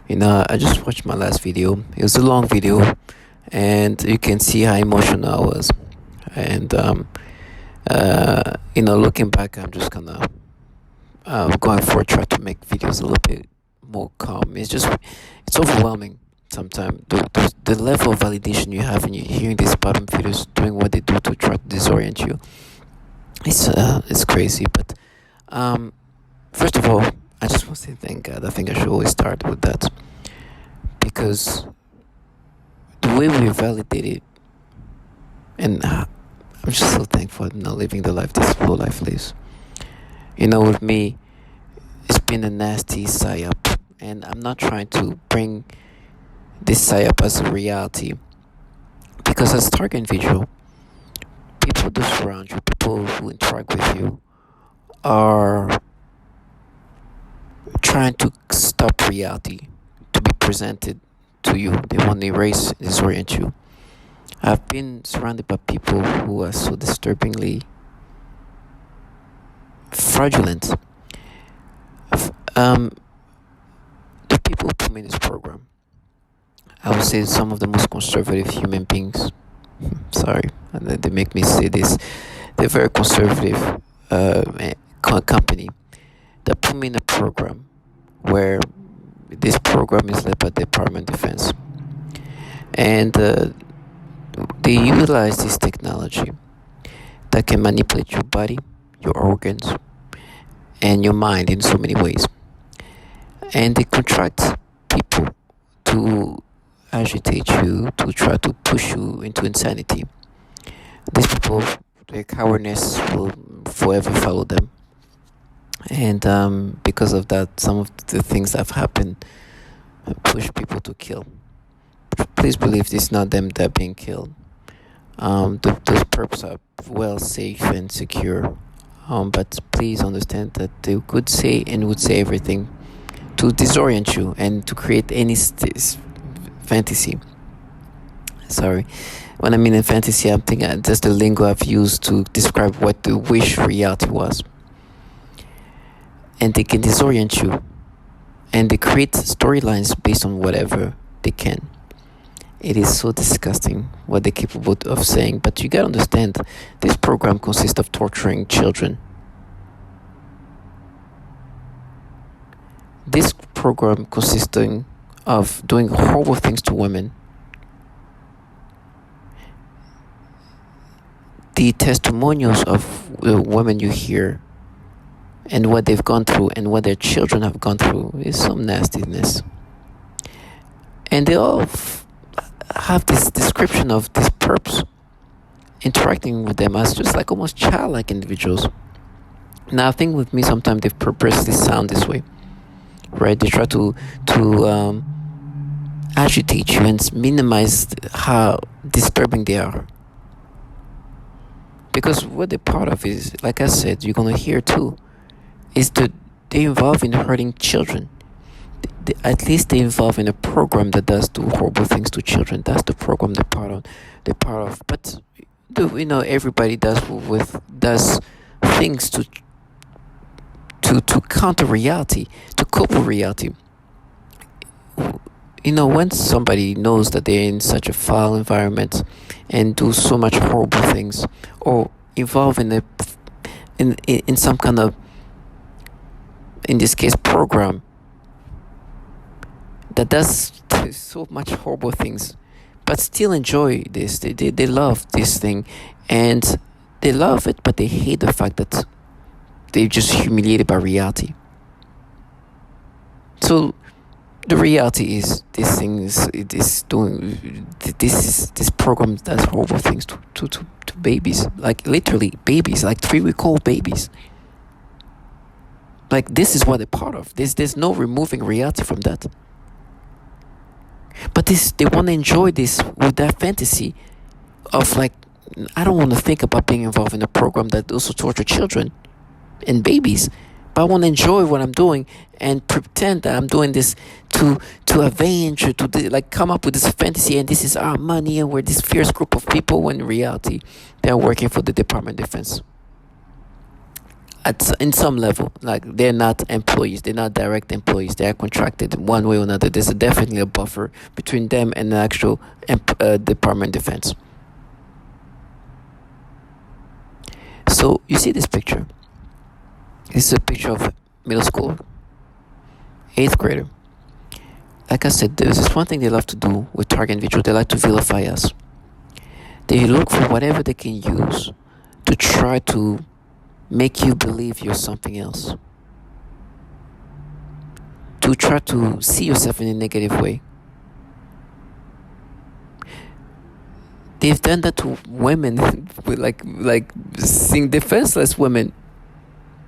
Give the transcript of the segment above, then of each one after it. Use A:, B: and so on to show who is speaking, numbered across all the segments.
A: I just watched my last video. It was a long video, and you can see how emotional I was. And looking back, I'm just gonna going forward try to make videos a little bit more calm. It's overwhelming sometimes. The level of validation you have when you're hearing these bottom feeders doing what they do to try to disorient you. It's crazy. But first of all, I just want to say thank God. I think I should always start with that because the way we validate it, and I'm just so thankful I'm not living the life this low life lives. With me, it's been a nasty psyop, and I'm not trying to bring this psyop as a reality because as a target individual, people that surround you, people who interact with you, are trying to stop reality to be presented to you. They want to erase, disorient you. I've been surrounded by people who are so disturbingly fraudulent. The people who put me in this program, I would say some of the most conservative human beings. Sorry, they make me say this. They're very conservative company that put me in a program where this program is led by the Department of Defense. And they utilize this technology that can manipulate your body, your organs, and your mind in so many ways. And they contract people to agitate you, to try to push you into insanity. These people, their cowardice will forever follow them. And because of that, some of the things that have happened push people to kill. Please believe this is not them that are being killed. Those perps are well safe and secure. But please understand that they could say and would say everything to disorient you and to create any fantasy. Sorry. When I mean in fantasy, I'm thinking that's the lingo I've used to describe what the wish reality was. And they can disorient you. And they create storylines based on whatever they can. It is so disgusting what they're capable of saying. But you gotta understand, this program consists of torturing children. This program consisting of doing horrible things to women. The testimonials of the women you hear and what they've gone through and what their children have gone through is some nastiness. And they all have this description of these perps interacting with them as just like almost childlike individuals. Now, I think with me, sometimes they purposely sound this way, right? They try to agitate you and minimize how disturbing they are. Because what they're part of is, like I said, you're gonna hear too, is that they involve in hurting children. At least they involve in a program that does do horrible things to children. That's the program they're part of. But everybody does things to counter reality, to cope with reality. When somebody knows that they're in such a foul environment and do so much horrible things, or involve in some kind of, in this case, program that does so much horrible things, but still enjoy this. They love this thing, and they love it, but they hate the fact that they're just humiliated by reality. So the reality is, this program does horrible things to babies, like literally babies, like 3-week-old babies. Like, this is what they're part of. There's no removing reality from that. But they want to enjoy this with that fantasy of, like, I don't want to think about being involved in a program that also torture children and babies, but I want to enjoy what I'm doing and pretend that I'm doing this to avenge, or to come up with this fantasy, and this is our money, and we're this fierce group of people, when in reality they are working for the Department of Defense. in some level. Like they're not employees, they're not direct employees, they are contracted one way or another. There's definitely a buffer between them and the actual Department of Defense. So you see this picture. This is a picture of middle school, 8th grader. Like I said, there's this one thing they love to do with target individuals. They like to vilify us. They look for whatever they can use to try to make you believe you're something else, to try to see yourself in a negative way. They've done that to women, with like seeing defenseless women.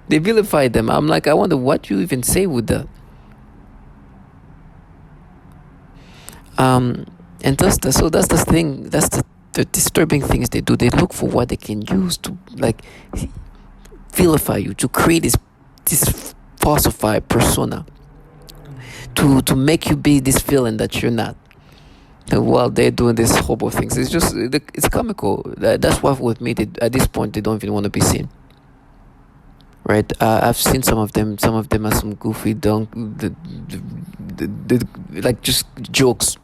A: They vilify them. I'm like, I wonder what you even say with that. And that's the thing. That's the disturbing things they do. They look for what they can use to like vilify you, to create this falsified persona, to make you be this villain that you're not. And while they're doing these horrible things, it's comical. That's why with me, at this point they don't even want to be seen. Right? I've seen some of them. Some of them are some goofy, like just jokes,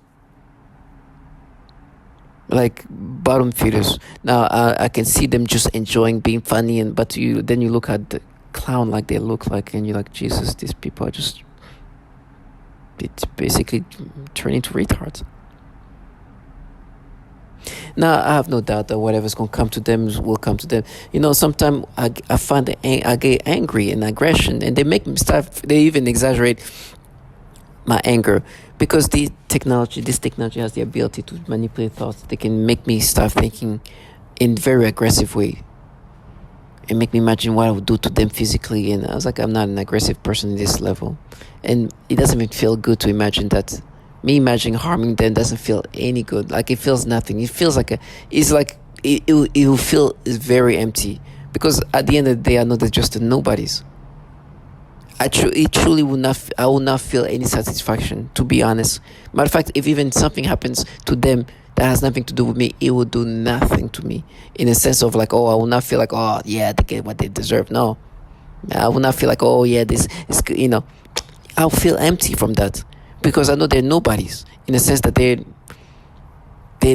A: like bottom feeders. Now I can see them just enjoying being funny, but then you look at the clown like they look like, and you're like, Jesus, these people are just, it's basically turning to retards. Now I have no doubt that whatever's gonna come to them will come to them. Sometimes I find that I get angry and aggression, and they make me start. They even exaggerate my anger, because this technology has the ability to manipulate thoughts. They can make me start thinking in very aggressive way, and make me imagine what I would do to them physically. And I was like, I'm not an aggressive person in this level, and it doesn't even feel good to imagine that. Me imagining harming them doesn't feel any good. Like, it feels nothing. It feels like it will feel very empty, because at the end of the day, I know they're just nobodies. It truly will not. I will not feel any satisfaction, to be honest. Matter of fact, if even something happens to them that has nothing to do with me, it will do nothing to me. In a sense of like, I will not feel like, oh yeah, they get what they deserve. No, I will not feel like, oh yeah, this is good. I'll feel empty from that, because I know they're nobodies, in a sense that they're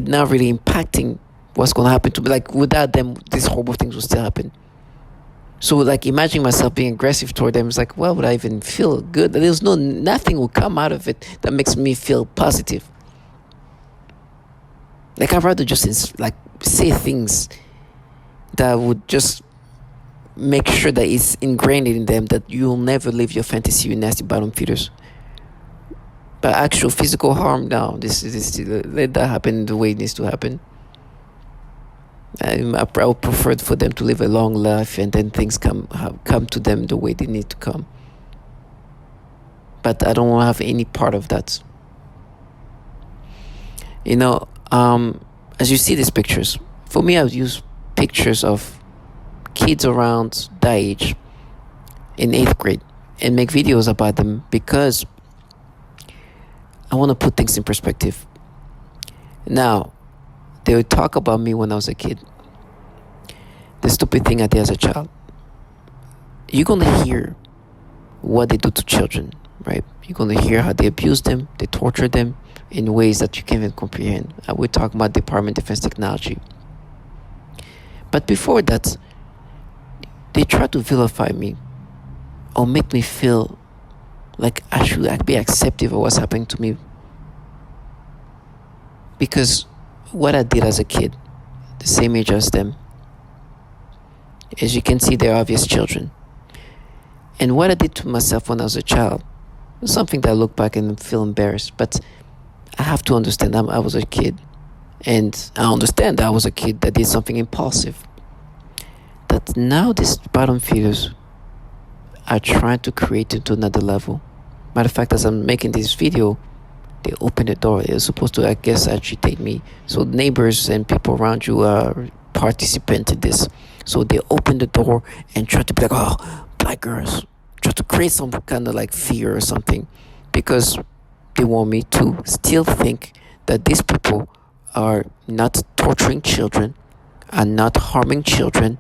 A: not really impacting what's going to happen to me. Like, without them, these horrible things will still happen. So, like, imagining myself being aggressive toward them is like, why would I even feel good? Nothing will come out of it that makes me feel positive. Like, I'd rather just say things that would just make sure that it's ingrained in them that you'll never live your fantasy, you nasty bottom feeders. But actual physical harm, no, this let that happen the way it needs to happen. I would prefer for them to live a long life, and then things come to them the way they need to come. But I don't want to have any part of that. As you see these pictures, for me, I would use pictures of kids around that age in 8th grade and make videos about them, because I want to put things in perspective. Now, they would talk about me when I was a kid. The stupid thing I did as a child. You're going to hear what they do to children, right? You're going to hear how they abuse them, they torture them in ways that you can't even comprehend. We're talking about Department of Defense technology. But before that, they try to vilify me or make me feel like I should be accepting of what's happening to me. Because what I did as a kid, the same age as them, as you can see, they're obvious children. And what I did to myself when I was a child was something that I look back and feel embarrassed. But I have to understand I was a kid. And I understand that I was a kid that did something impulsive. That now these bottom feeders are trying to create it to another level. Matter of fact, as I'm making this video, they open the door. They're supposed to, I guess, agitate me. So neighbors and people around you are participant in this. So they open the door and try to be like, oh, black girls. Try to create some kind of like fear or something. Because they want me to still think that these people are not torturing children, are not harming children,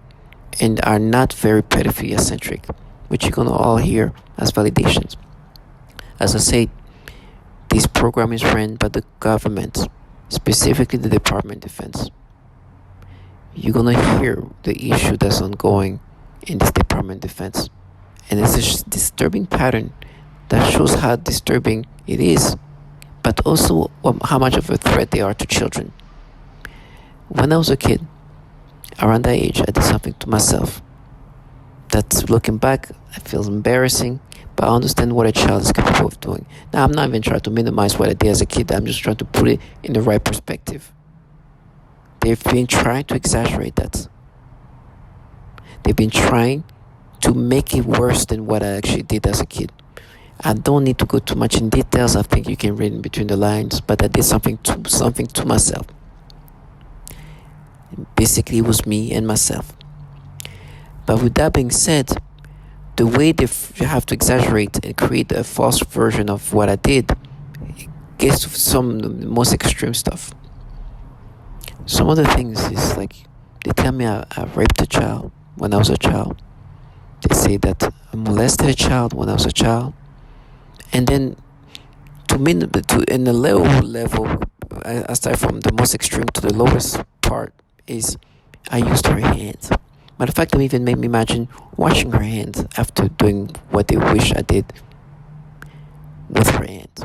A: and are not very pedophilia centric, which you're gonna all hear as validations. As I said, this program is run by the government, specifically the Department of Defense. You're gonna hear the issue that's ongoing in this Department of Defense, and it's a disturbing pattern that shows how disturbing it is, but also how much of a threat they are to children. When I was a kid, around that age, I did something to myself that, looking back, it feels embarrassing, but I understand what a child is capable of doing. Now, I'm not even trying to minimize what I did as a kid. I'm just trying to put it in the right perspective. They've been trying to exaggerate that. They've been trying to make it worse than what I actually did as a kid. I don't need to go too much in details. I think you can read in between the lines, but I did something to myself. Basically, it was me and myself. But with that being said, the way they have to exaggerate and create a false version of what I did, it gets to some most extreme stuff. Some of the things is like, they tell me I raped a child when I was a child. They say that I molested a child when I was a child. And then in the low level, I start from the most extreme to the lowest part, is I used her hands. Matter of fact, it even made me imagine washing her hands after doing what they wish I did with her hands.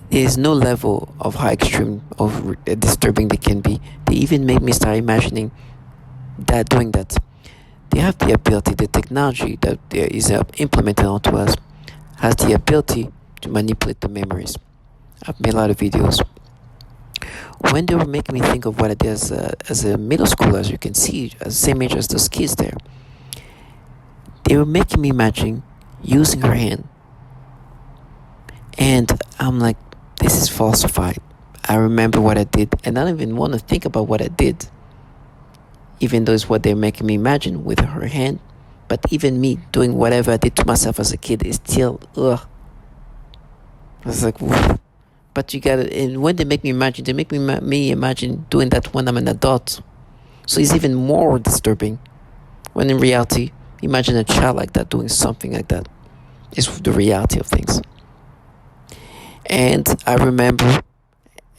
A: There is no level of how extreme of disturbing they can be. They even made me start imagining that doing that. They have the ability, the technology that is implemented onto us has the ability to manipulate the memories. I've made a lot of videos. When they were making me think of what I did as a middle schooler, as you can see, at the same age as those kids there, they were making me imagine using her hand. And I'm like, this is falsified. I remember what I did, and I don't even want to think about what I did, even though it's what they're making me imagine with her hand. But even me doing whatever I did to myself as a kid is still, ugh. I was like, whoa. But you gotta, and when they make me imagine, they make me imagine doing that when I'm an adult. So it's even more disturbing. When in reality, imagine a child like that doing something like that. It's the reality of things. And I remember,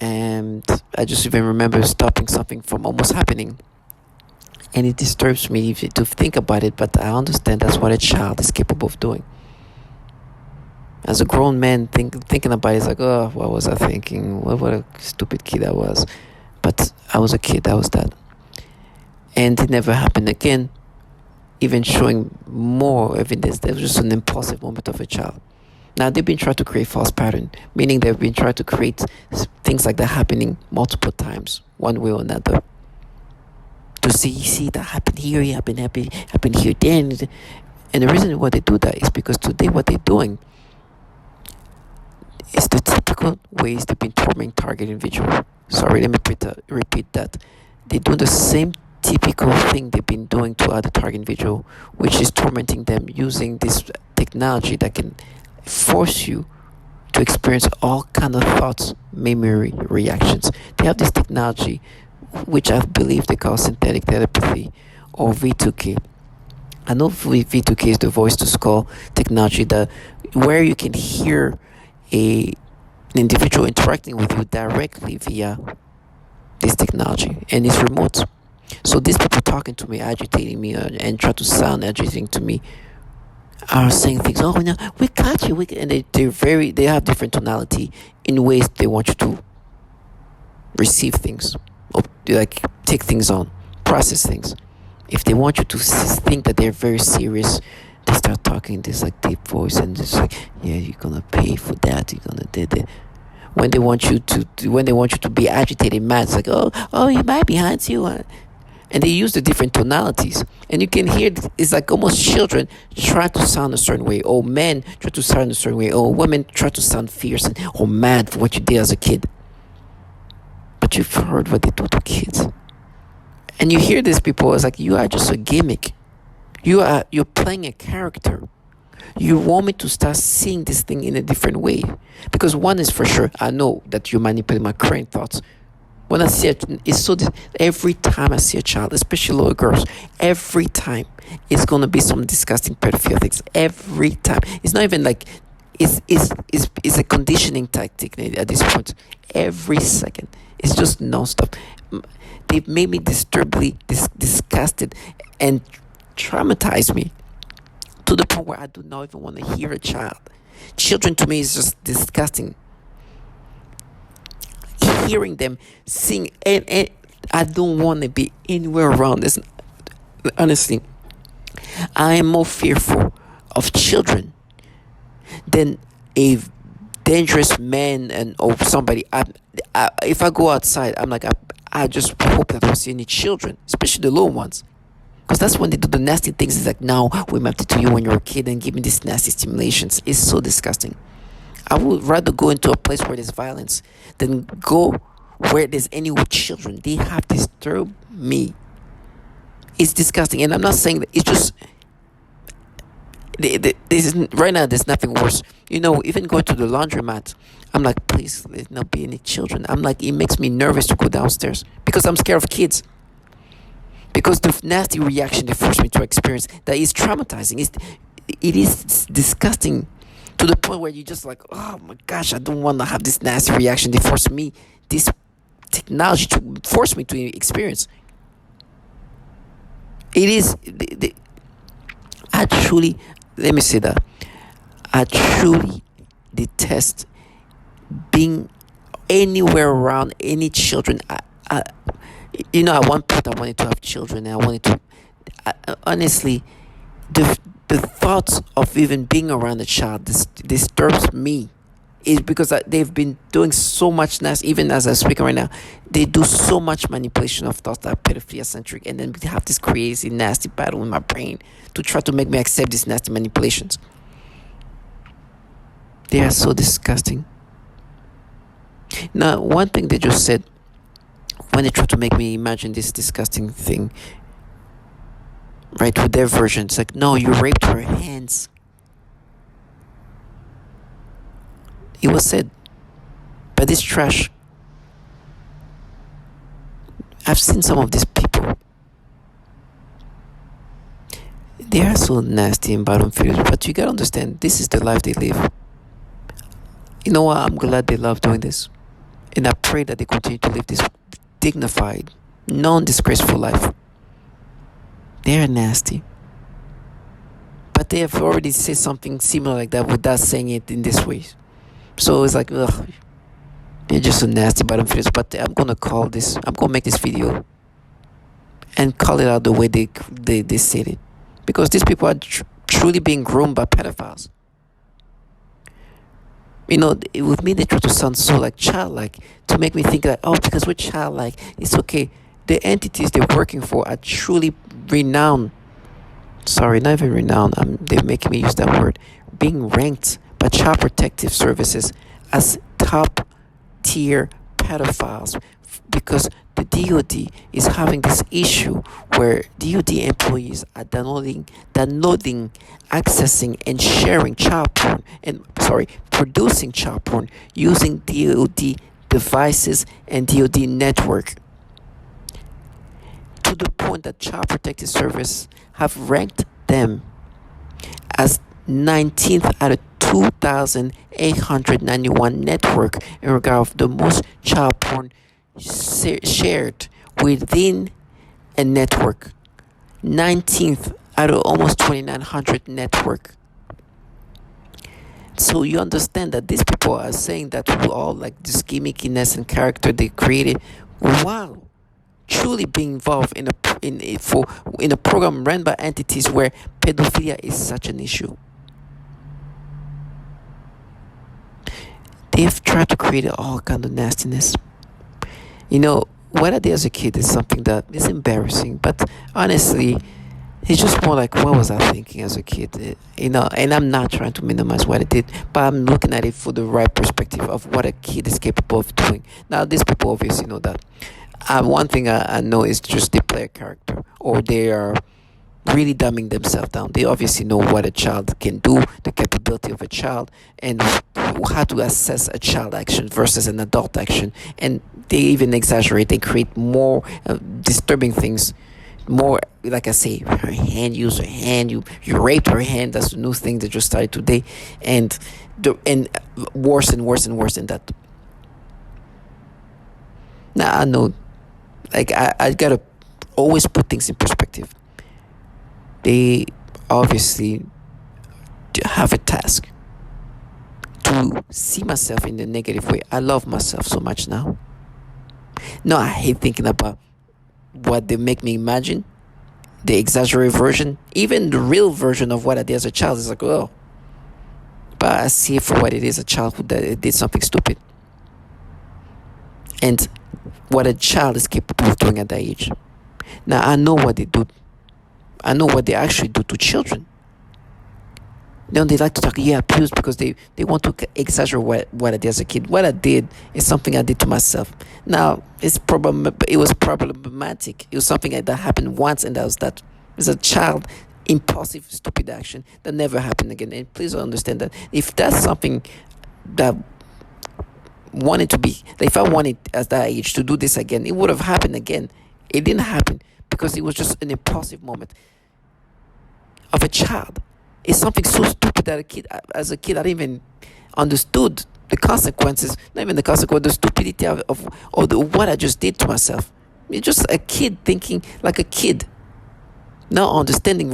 A: and I just even remember stopping something from almost happening. And it disturbs me to think about it, but I understand that's what a child is capable of doing. As a grown man, thinking about it, it's like, oh, what was I thinking? What a stupid kid I was. But I was a kid, that was that. And it never happened again, even showing more evidence. There was just an impulsive moment of a child. Now, they've been trying to create false pattern, meaning they've been trying to create things like that happening multiple times, one way or another. To see that happened here, happened here, then. And the reason why they do that is because today what they're doing is the typical ways they've been tormenting target individual. Sorry, let me repeat that. They're doing the same typical thing they've been doing to other target individual, which is tormenting them using this technology that can force you to experience all kind of thoughts, memory, reactions. They have this technology, which I believe they call synthetic telepathy, or V2K. I know V2K is the voice to skull technology, where you can hear an individual interacting with you directly via this technology, and it's remote. So these people talking to me, agitating me, and try to sound agitating to me, are saying things. Oh, no, we got you. And they have different tonality in ways they want you to receive things, or like take things on, process things. If they want you to think that they're very serious, they start talking this like deep voice, and it's like, yeah, you're gonna pay for that. You're gonna do that. When they want you to be agitated, mad, it's like, oh, you might behind you, and they use the different tonalities, and you can hear it's like almost children try to sound a certain way, or men try to sound a certain way, or women try to sound fierce or mad for what you did as a kid. But you've heard what they do to kids, and you hear these people, it's like, you are just a gimmick. You're playing a character. You want me to start seeing this thing in a different way, because one is for sure, I know that you manipulate my current thoughts When I see it, it's so every time I see a child, especially little girls, every time it's gonna be some disgusting pedophilia things. Every time, it's not even like it's a conditioning tactic at this point. Every second, it's just nonstop. They've made me disturbingly disgusted and traumatized me to the point where I do not even want to hear a child. Children to me is just disgusting. Hearing them sing, and I don't want to be anywhere around this. Honestly, I am more fearful of children than a dangerous man and or somebody. If I go outside, I'm like I just hope that I don't see any children, especially the little ones. Because that's when they do the nasty things. It's like, now we mapped it to you when you're a kid and give me these nasty stimulations. It's so disgusting. I would rather go into a place where there's violence than go where there's any with children. They have disturbed me. It's disgusting. And I'm not saying that, it's just, right now there's nothing worse. Even going to the laundromat, I'm like, please, let not be any children. I'm like, it makes me nervous to go downstairs because I'm scared of kids. Because the nasty reaction they force me to experience, that is traumatizing. It is disgusting to the point where you're just like, oh my gosh, I don't want to have this nasty reaction. They force me, this technology to force me to experience. It is, I truly, let me say that, I truly detest being anywhere around any children. At one point I wanted to have children, and I wanted to, honestly, the thoughts of even being around a child disturbs me. Is because they've been doing so much nasty. Even as I'm speaking right now, they do so much manipulation of thoughts that are pedophilia centric, and then we have this crazy nasty battle in my brain to try to make me accept these nasty manipulations. They are so disgusting. Now, one thing they just said when they try to make me imagine this disgusting thing, right, with their version, it's like, no, you raped her hands. It was said by this trash. I've seen some of these people. They are so nasty and bottom feeders, but you gotta understand, this is the life they live. You know what? I'm glad they love doing this. And I pray that they continue to live this dignified, non-disgraceful life. They are nasty. But they have already said something similar like that without saying it in this way. So it's like, ugh, they're just so nasty bottom feeders. But I'm gonna make this video and call it out the way they said it. Because these people are truly being groomed by pedophiles. With me, they try to sound so like childlike, to make me think that, because we're childlike, it's okay. The entities they're working for are truly renowned. Sorry, not even renowned. They're making me use that word. Being ranked by Child Protective Services as top tier pedophiles, because the DoD is having this issue where DoD employees are downloading, accessing, and sharing child porn, producing child porn using DoD devices and DoD network, to the point that Child Protective Service have ranked them as 19th out of 2,891 network in regard of the most child porn shared within a network. 19th out of almost 2,900 network. So you understand that these people are saying that we all like this gimmickiness and character they created while truly being involved in a program run by entities where pedophilia is such an issue. They've tried to create all kind of nastiness. What I did as a kid is something that is embarrassing, but honestly, it's just more like, what was I thinking as a kid? And I'm not trying to minimize what I did, but I'm looking at it for the right perspective of what a kid is capable of doing. Now, these people obviously know that. One thing I know is just they play a character, or they are really dumbing themselves down. They obviously know what a child can do, the capability of a child, and how to assess a child action versus an adult action, and they even exaggerate. They create more disturbing things. More, like I say, her hand, use her hand. You raped her hand. That's the new thing that just started today, and worse and worse and worse than that. Now I know, like I gotta always put things in perspective. They obviously have a task to see myself in the negative way. I love myself so much now. No, I hate thinking about what they make me imagine, the exaggerated version, even the real version of what I did as a child is like, oh, but I see it for what it is, a childhood that it did something stupid. And what a child is capable of doing at that age. Now, I know what they do. I know what they actually do to children. Then they like to talk, yeah, abuse, because they want to exaggerate what I did as a kid. What I did is something I did to myself. Now, it was problematic. It was something that happened once, and that was that. As a child, impulsive, stupid action that never happened again. And please understand that if that's something that wanted to be, if I wanted at that age to do this again, it would have happened again. It didn't happen because it was just an impulsive moment of a child. It's something so stupid that as a kid, I didn't even understood the consequences. Not even the consequence, the stupidity of what I just did to myself. It's just a kid thinking like a kid, not understanding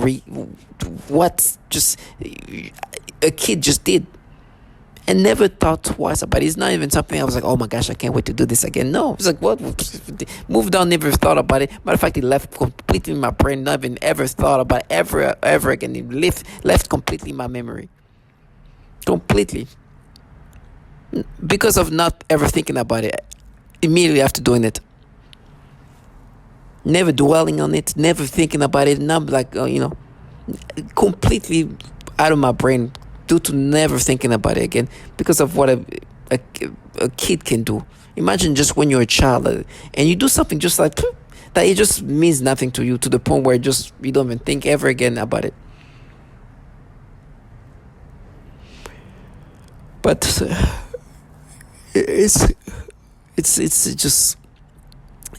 A: what just a kid just did, and never thought twice about it. It's not even something I was like, oh my gosh, I can't wait to do this again. No, it's like, what? Moved on, never thought about it. Matter of fact, it left completely in my brain. Not even ever thought about it ever again. It left completely in my memory. Completely. Because of not ever thinking about it immediately after doing it. Never dwelling on it, never thinking about it. Not like, completely out of my brain, due to never thinking about it again, because of what a kid can do. Imagine just when you're a child and you do something just like that, it just means nothing to you, to the point where you don't even think ever again about it. But it's just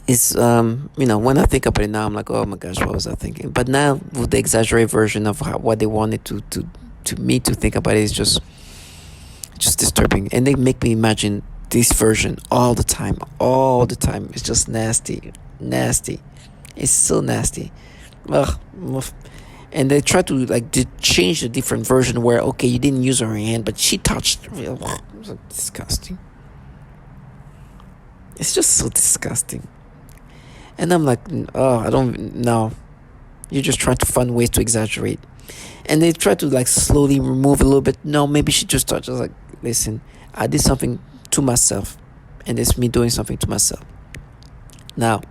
A: when I think about it now, I'm like, oh my gosh, what was I thinking? But now with the exaggerated version of what they wanted to me to think about it is just disturbing, and they make me imagine this version all the time. It's just nasty. It's so nasty. Ugh. And they try to change the different version where, okay, you didn't use her hand, but she touched. It was disgusting. It's just so disgusting. And I'm like, oh, I don't know. You're just trying to find ways to exaggerate. And they try to slowly remove a little bit. No, maybe she just thought, just listen, I did something to myself, and it's me doing something to myself. Now,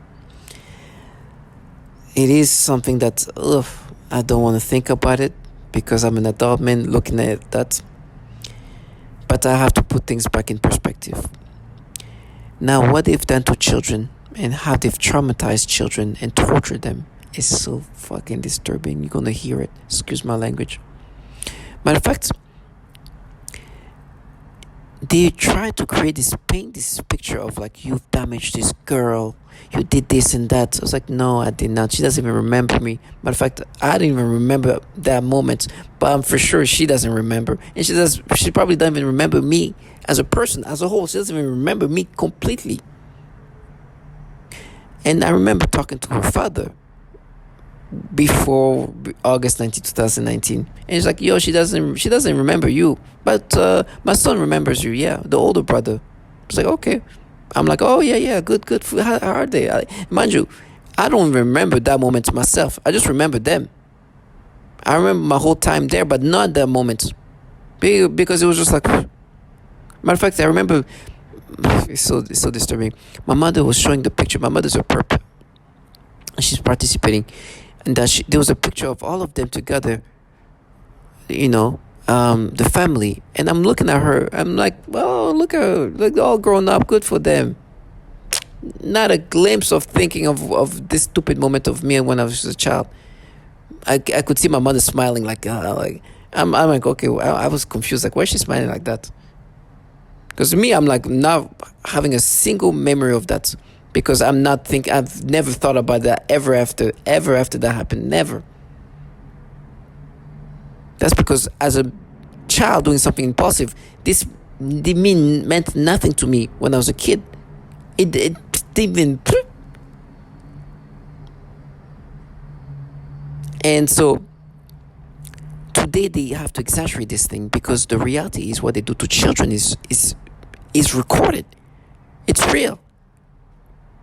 A: it is something that, I don't want to think about it, because I'm an adult man looking at that. But I have to put things back in perspective. Now, what they've done to children and how they've traumatized children and tortured them is so fucking disturbing. You're gonna hear it. Excuse my language. Matter of fact, they try to paint this picture of you've damaged this girl, you did this and that. I was like, no, I did not. She doesn't even remember me. Matter of fact, I didn't even remember that moment, but I'm for sure she doesn't remember. And she probably doesn't even remember me as a person, as a whole. She doesn't even remember me completely. And I remember talking to her father before August 19, 2019, and he's like, yo, she doesn't remember you, but my son remembers you. Yeah, the older brother. I was like, okay. I'm like, oh yeah, good. How are they? Mind you, I don't remember that moment myself. I just remember them. I remember my whole time there, but not that moment, because it was just matter of fact, I remember. It's so disturbing. My mother was showing the picture. My mother's a perp, and she's participating. And that there was a picture of all of them together, the family. And I'm looking at her. I'm like, well, look at her. Look, all grown up. Good for them. Not a glimpse of thinking of this stupid moment of me when I was a child. I could see my mother smiling I'm like, okay, I was confused. Why is she smiling like that? Because me, I'm like not having a single memory of that, because I've never thought about that ever after that happened. Never. That's because as a child doing something impulsive, this meant nothing to me when I was a kid. It didn't even. And so today they have to exaggerate this thing, because the reality is what they do to children is recorded. It's real.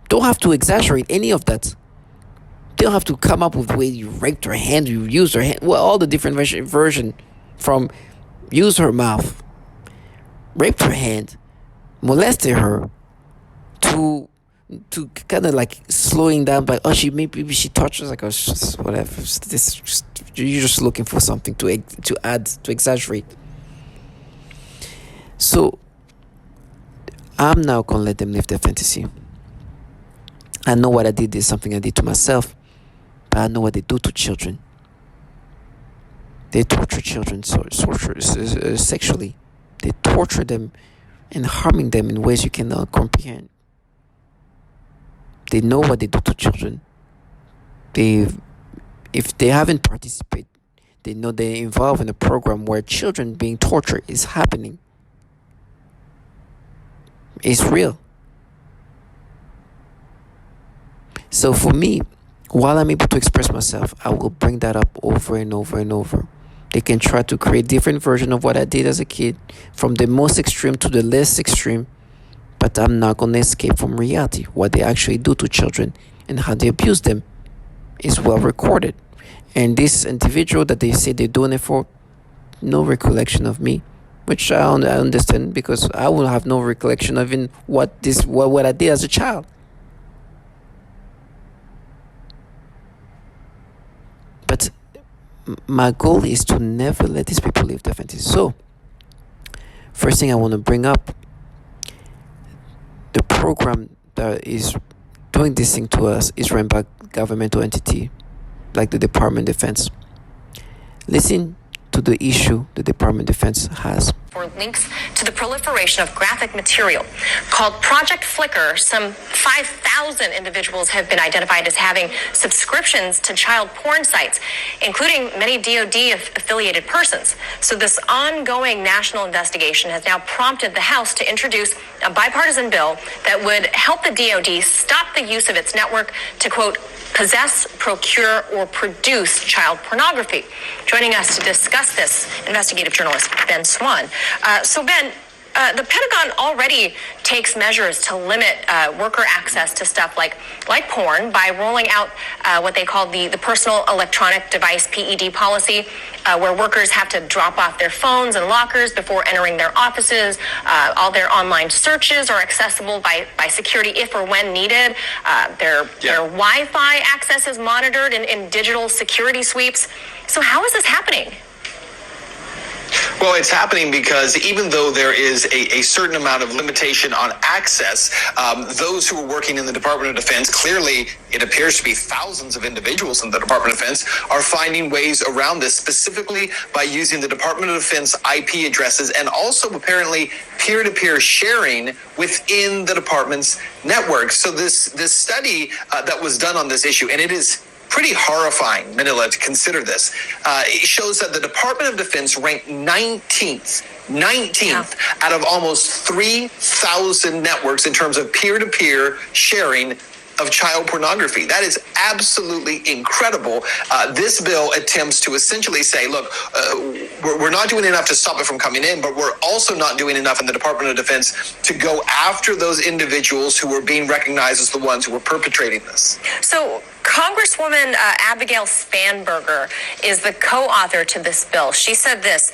A: Don't have to exaggerate any of that. They don't have to come up with way you raped her hand, you used her hand. Well, all the different version, from use her mouth, raped her hand, molested her, to kind of like slowing down by, oh, maybe she touched us, like, oh, whatever. You're just looking for something to add, to exaggerate. So I'm now gonna let them live their fantasy. I know what I did is something I did to myself, but I know what they do to children. They torture children sexually. They torture them and harming them in ways you cannot comprehend. They know what they do to children. If they haven't participated, they know they're involved in a program where children being tortured is happening. It's real. So for me, while I'm able to express myself, I will bring that up over and over and over. They can try to create different version of what I did as a kid, from the most extreme to the less extreme, but I'm not going to escape from reality. What they actually do to children and how they abuse them is well recorded. And this individual that they say they're doing it for, no recollection of me, which I understand, because I will have no recollection of in what I did as a child. But my goal is to never let these people live their fantasy. So, first thing I want to bring up, the program that is doing this thing to us is run by governmental entity like the Department of Defense. Listen to the issue the Department of Defense has.
B: For links to the proliferation of graphic material. Called Project Flickr, some 5,000 individuals have been identified as having subscriptions to child porn sites, including many DoD-affiliated persons. So this ongoing national investigation has now prompted the House to introduce a bipartisan bill that would help the DoD stop the use of its network to, quote, possess, procure, or produce child pornography. Joining us to discuss this, investigative journalist Ben Swan. So Ben, the Pentagon already takes measures to limit worker access to stuff like porn by rolling out what they call the Personal Electronic Device PED policy, where workers have to drop off their phones and lockers before entering their offices. All their online searches are accessible by security if or when needed. Their Wi-Fi access is monitored in digital security sweeps. So how is this happening?
C: Well, it's happening because even though there is a certain amount of limitation on access, those who are working in the Department of Defense, clearly it appears to be thousands of individuals in the Department of Defense, are finding ways around this, specifically by using the Department of Defense IP addresses and also apparently peer-to-peer sharing within the department's network. So this study that was done on this issue, and it is pretty horrifying, Manila, to consider this. It shows that the Department of Defense ranked 19th out of almost 3,000 networks in terms of peer-to-peer sharing of child pornography. That is absolutely incredible. This bill attempts to essentially say, look, we're not doing enough to stop it from coming in, but we're also not doing enough in the Department of Defense to go after those individuals who are being recognized as the ones who are perpetrating this.
B: So Congresswoman Abigail Spanberger is the co-author to this bill. She said this,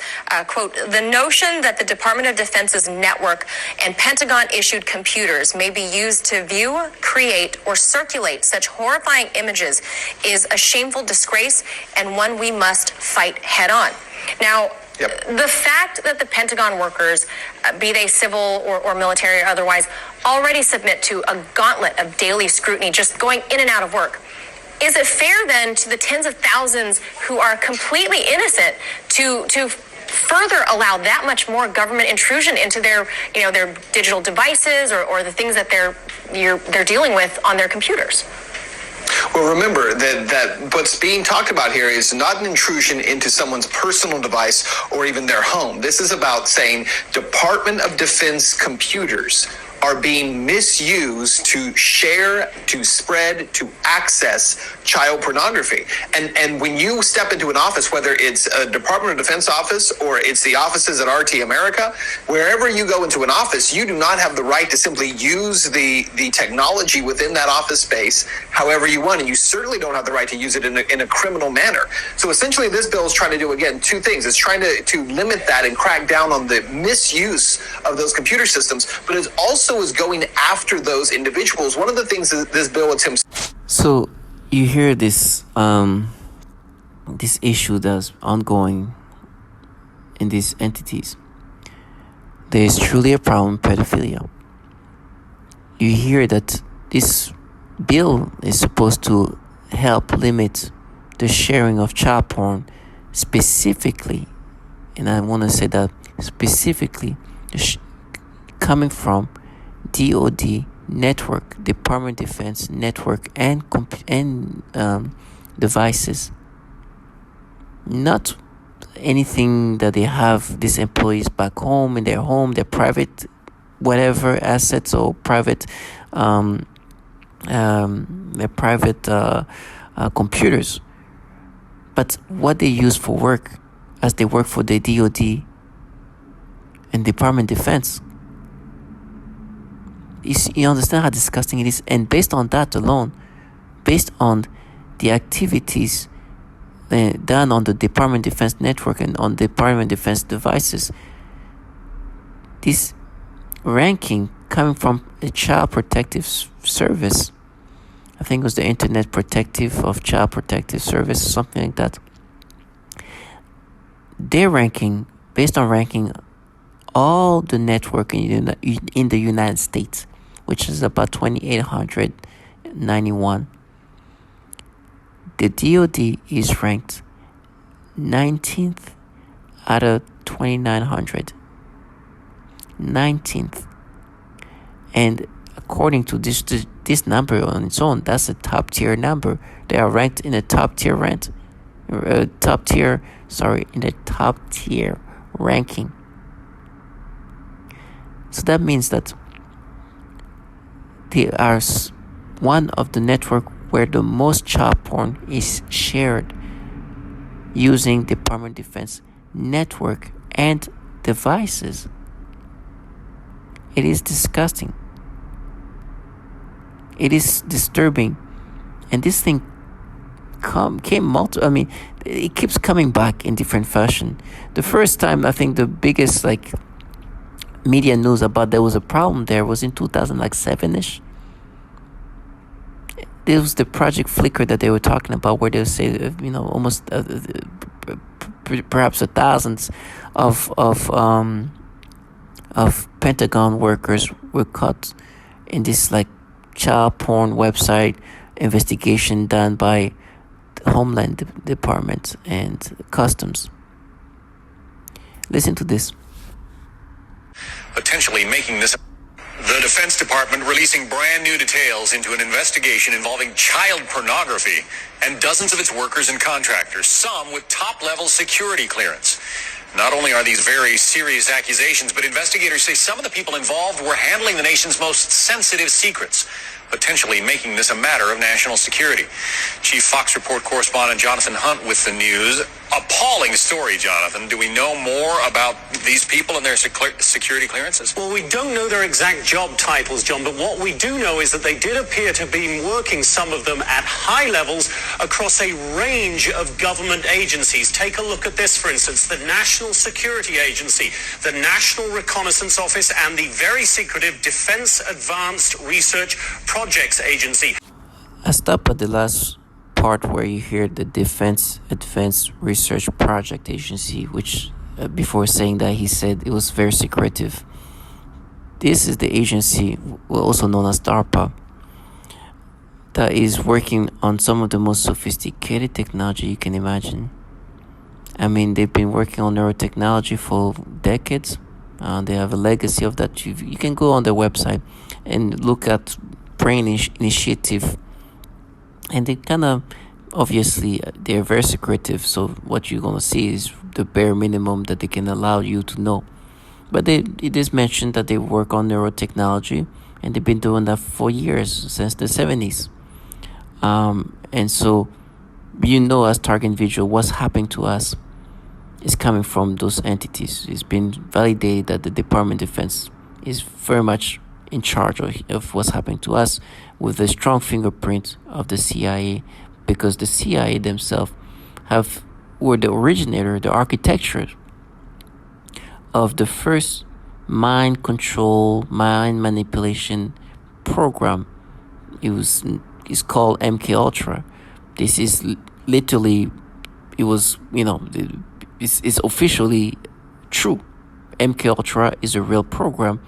B: quote, the notion that the Department of Defense's network and Pentagon-issued computers may be used to view, create, or circulate such horrifying images is a shameful disgrace and one we must fight head-on. Now, the fact that the Pentagon workers, be they civil or military or otherwise, already submit to a gauntlet of daily scrutiny just going in and out of work, is it fair then to the tens of thousands who are completely innocent to further allow that much more government intrusion into their, their digital devices or the things that they're dealing with on their computers.
C: Well, remember that what's being talked about here is not an intrusion into someone's personal device or even their home. This is about saying Department of Defense computers are being misused to share, to spread, to access child pornography. And when you step into an office, whether it's a Department of Defense office or it's the offices at RT America, wherever you go into an office, you do not have the right to simply use the technology within that office space however you want. And you certainly don't have the right to use it in a criminal manner. So essentially this bill is trying to do, again, two things. It's trying to limit that and crack down on the misuse of those computer systems, but it's also is going after those individuals. One of the things that this bill attempts.
A: So you hear this this issue that's ongoing in these entities. There is truly a problem with pedophilia. You hear that this bill is supposed to help limit the sharing of child porn, specifically, and I want to say that specifically coming from DoD network, Department of Defense network, and devices. Not anything that they have these employees back home in their home, their private whatever assets or private their private computers, but what they use for work as they work for the DoD and Department of Defense. You understand how disgusting it is? And based on that alone, based on the activities done on the Department of Defense network and on Department of Defense devices, this ranking coming from a Child Protective Service, I think it was the Internet Protective of Child Protective Service, something like that. Their ranking, based on ranking all the network in the United States, which is about 2,891. The DoD is ranked 19th out of 2,900. 19th. And according to this number on its own, that's a top tier number. They are ranked in a top tier ranking. So that means that they are one of the network where the most child porn is shared using Department of Defense network and devices. It is disgusting. It is disturbing. And this thing it keeps coming back in different fashion. The first time, I think the biggest media news about there was a problem there was in 2007-ish. It was the Project Flickr that they were talking about, where they would say, almost perhaps thousands of Pentagon workers were caught in this child porn website investigation done by the Homeland Department and Customs. Listen to this.
C: Potentially making this. The Defense Department releasing brand new details into an investigation involving child pornography and dozens of its workers and contractors, some with top-level security clearance. Not only are these very serious accusations, but investigators say some of the people involved were handling the nation's most sensitive secrets, potentially making this a matter of national security. Chief Fox Report correspondent Jonathan Hunt with the news. Appalling story, Jonathan. Do we know more about these people and their security clearances?
D: Well, we don't know their exact job titles, John, but what we do know is that they did appear to have been working, some of them, at high levels across a range of government agencies. Take a look at this, for instance, the National Security Agency, the National Reconnaissance Office, and the very secretive Defense Advanced Research Projects Agency.
A: I stop at the last part where you hear the Defense Advanced Research Project Agency, which before saying that he said it was very secretive. This is the agency, also known as DARPA, that is working on some of the most sophisticated technology you can imagine. I mean, they've been working on neurotechnology for decades. They have a legacy of that. You can go on their website and look at initiative, and they kind of obviously they're very secretive. So what you're gonna see is the bare minimum that they can allow you to know. But it is mentioned that they work on neurotechnology, and they've been doing that for years, since the 70s. And so, as target individual, what's happening to us is coming from those entities. It's been validated that the Department of Defense is very much in charge of what's happening to us, with a strong fingerprint of the CIA, because the CIA themselves were the originator, the architecture of the first mind control, mind manipulation program. It's called MK Ultra. This is literally, it was, it's officially true. MK Ultra is a real program,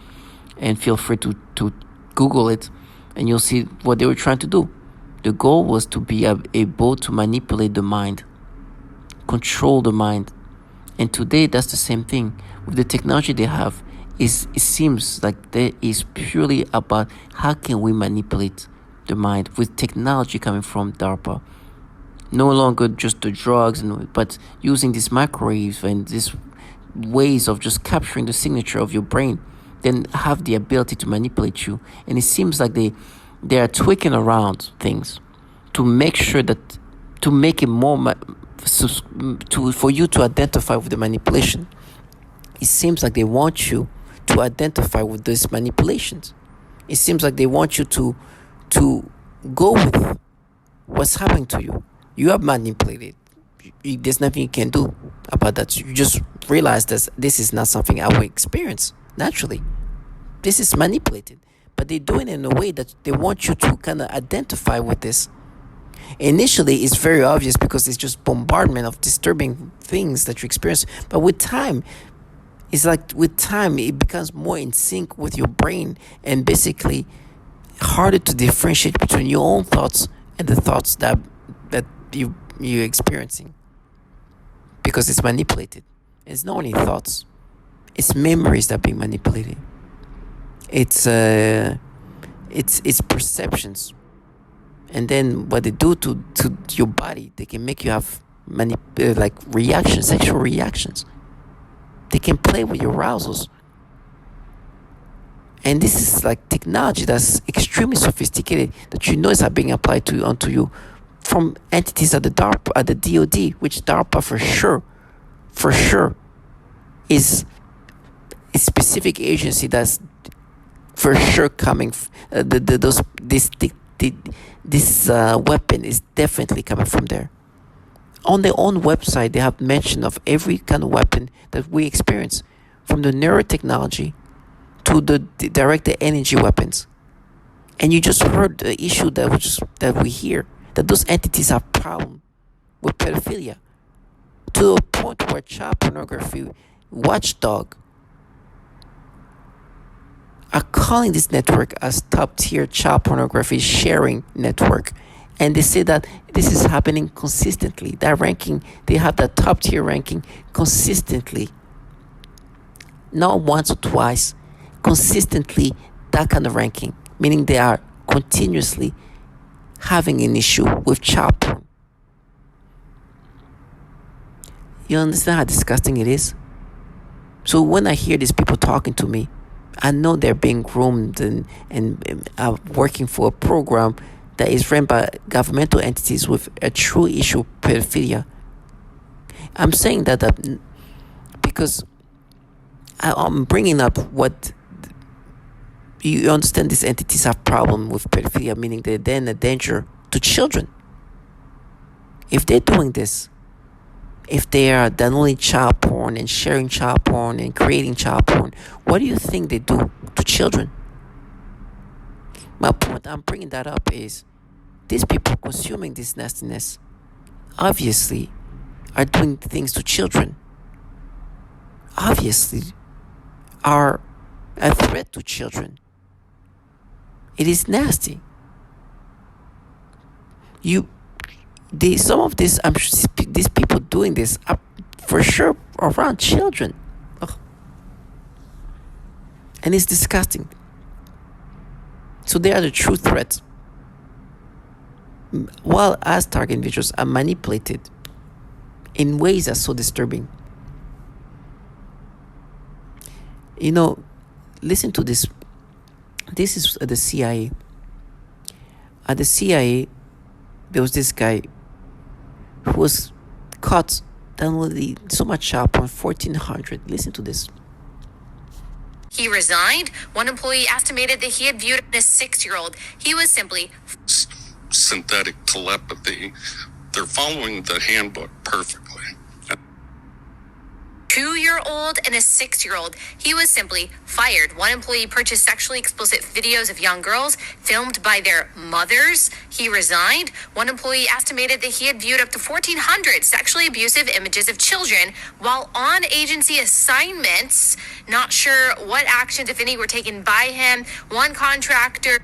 A: and feel free to Google it, and you'll see what they were trying to do. The goal was to be able to manipulate the mind, control the mind. And today, that's the same thing. With the technology they have, it seems like there is purely about how can we manipulate the mind, with technology coming from DARPA. No longer just the drugs, but using these microwaves and these ways of just capturing the signature of your brain, then have the ability to manipulate you. And it seems like they are tweaking around things to make sure that, to make it more for you to identify with the manipulation. It seems like they want you to identify with these manipulations. It seems like they want you to go with what's happening to you. You are manipulated. There's nothing you can do about that. You just realize that this is not something I would experience naturally. This is manipulated, but they do it in a way that they want you to kind of identify with this. Initially, it's very obvious because it's just bombardment of disturbing things that you experience. But with time, it becomes more in sync with your brain, and basically harder to differentiate between your own thoughts and the thoughts that you're experiencing, because it's manipulated. It's not only thoughts, it's memories that are being manipulated. It's perceptions. And then what they do to your body, they can make you have reactions, sexual reactions. They can play with your arousals. And this is like technology that's extremely sophisticated, that is being applied onto you from entities at the DARPA, at the DoD, which DARPA for sure is a specific agency that's for sure coming. This weapon is definitely coming from there. On their own website, they have mention of every kind of weapon that we experience, from the neurotechnology to the directed energy weapons. And you just heard the issue that we hear, that those entities have problem with pedophilia, to a point where child pornography watchdog are calling this network as top-tier child pornography sharing network. And they say that this is happening consistently. That ranking, they have that top-tier ranking consistently. Not once or twice, consistently that kind of ranking. Meaning they are continuously having an issue with child porn. You understand how disgusting it is? So when I hear these people talking to me, I know they're being groomed and working for a program that is run by governmental entities with a true issue of pedophilia. I'm saying that because I'm bringing up what you understand. These entities have problem with pedophilia, meaning they're then a danger to children. If they're doing this, if they are downloading child porn and sharing child porn and creating child porn, what do you think they do to children? My point I'm bringing that up is, these people consuming this nastiness obviously are doing things to children. Obviously are a threat to children. It is nasty. Some of this, these people doing this are for sure around children. Ugh. And it's disgusting. So they are the true threats. While as target individuals are manipulated in ways that are so disturbing. Listen to this. This is the CIA. At the CIA, there was this guy who was caught downloading so much child porn, 1,400. Listen to this.
B: He resigned. One employee estimated that he had viewed a 6-year-old. He was simply
E: synthetic telepathy. They're following the handbook perfectly.
B: 2-year-old and a 6-year-old. He was simply fired. One employee purchased sexually explicit videos of young girls filmed by their mothers. He resigned. One employee estimated that he had viewed up to 1,400 sexually abusive images of children while on agency assignments. Not sure what actions, if any, were taken by him. One contractor.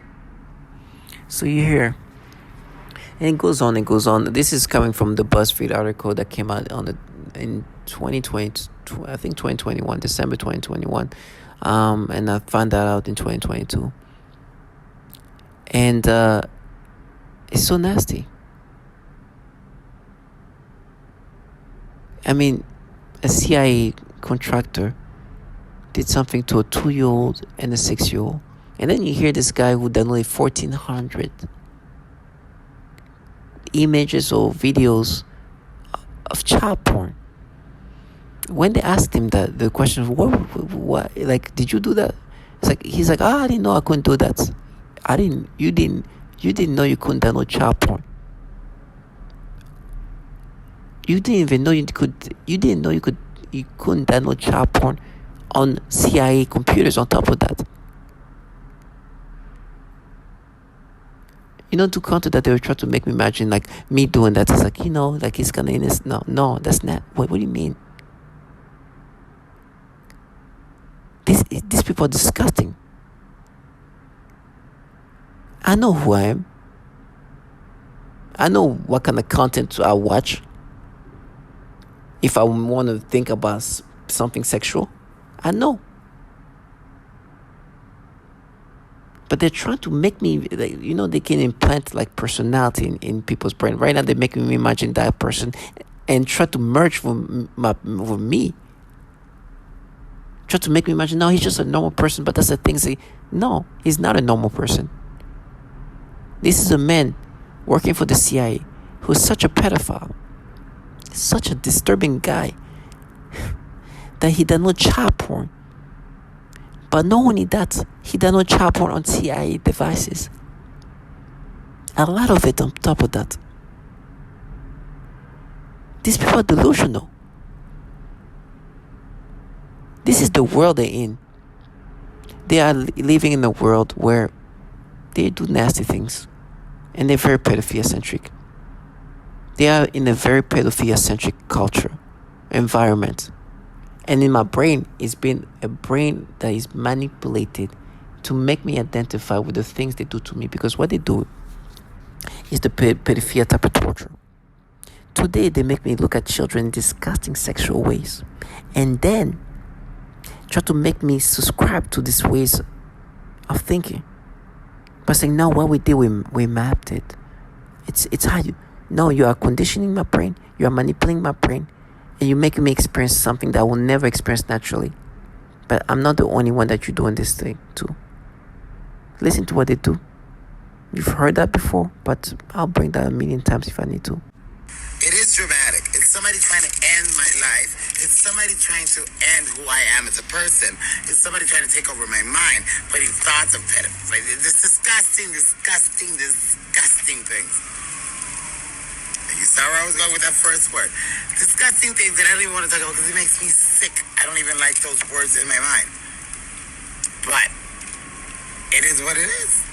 A: So you hear, and it goes on. This is coming from the BuzzFeed article that came out in 2020, I think 2021, December 2021, and I found that out in 2022, and it's so nasty. I mean, a CIA contractor did something to a 2-year-old and a 6-year-old, and then you hear this guy who downloaded 1,400 images or videos of child porn. When they asked him that, the question of what, like, did you do that? He's like, I didn't know I couldn't do that. You didn't know you couldn't download child porn. You didn't even know you couldn't download child porn on CIA computers on top of that. To counter that, they were trying to make me imagine like me doing that. It's like, like he's gonna no, that's not. What do you mean? These people are disgusting. I know who I am. I know what kind of content I watch. If I want to think about something sexual, I know. But they're trying to make me, they can implant like personality in people's brain. Right now, they're making me imagine that person and try to merge with me. Try to make me imagine, no, he's just a normal person. But that's the thing. Say, no, he's not a normal person. This is a man working for the CIA who's such a pedophile, such a disturbing guy, that he download child porn. But not only that, he download child porn on CIA devices. A lot of it on top of that. These people are delusional. This is the world they're in. They are living in a world where they do nasty things. And they're very pedophilia-centric. They are in a very pedophilia-centric culture, environment. And in my brain, it's been a brain that is manipulated to make me identify with the things they do to me. Because what they do is the pedophilia type of torture. Today, they make me look at children in disgusting sexual ways. And then try to make me subscribe to these ways of thinking. But saying, no, what we did, we mapped it. It's how you are conditioning my brain. You are manipulating my brain. And you're making me experience something that I will never experience naturally. But I'm not the only one that you're doing this thing to. Listen to what they do. You've heard that before, but I'll bring that 1,000,000 times if I need to.
F: It is dramatic. It's somebody trying to end my life. It's somebody trying to end who I am as a person. It's somebody trying to take over my mind, putting thoughts of pedophiles. Like, it's disgusting things. You saw where I was going with that first word. Disgusting things that I don't even want to talk about because it makes me sick. I don't even like those words in my mind. But it is what it is.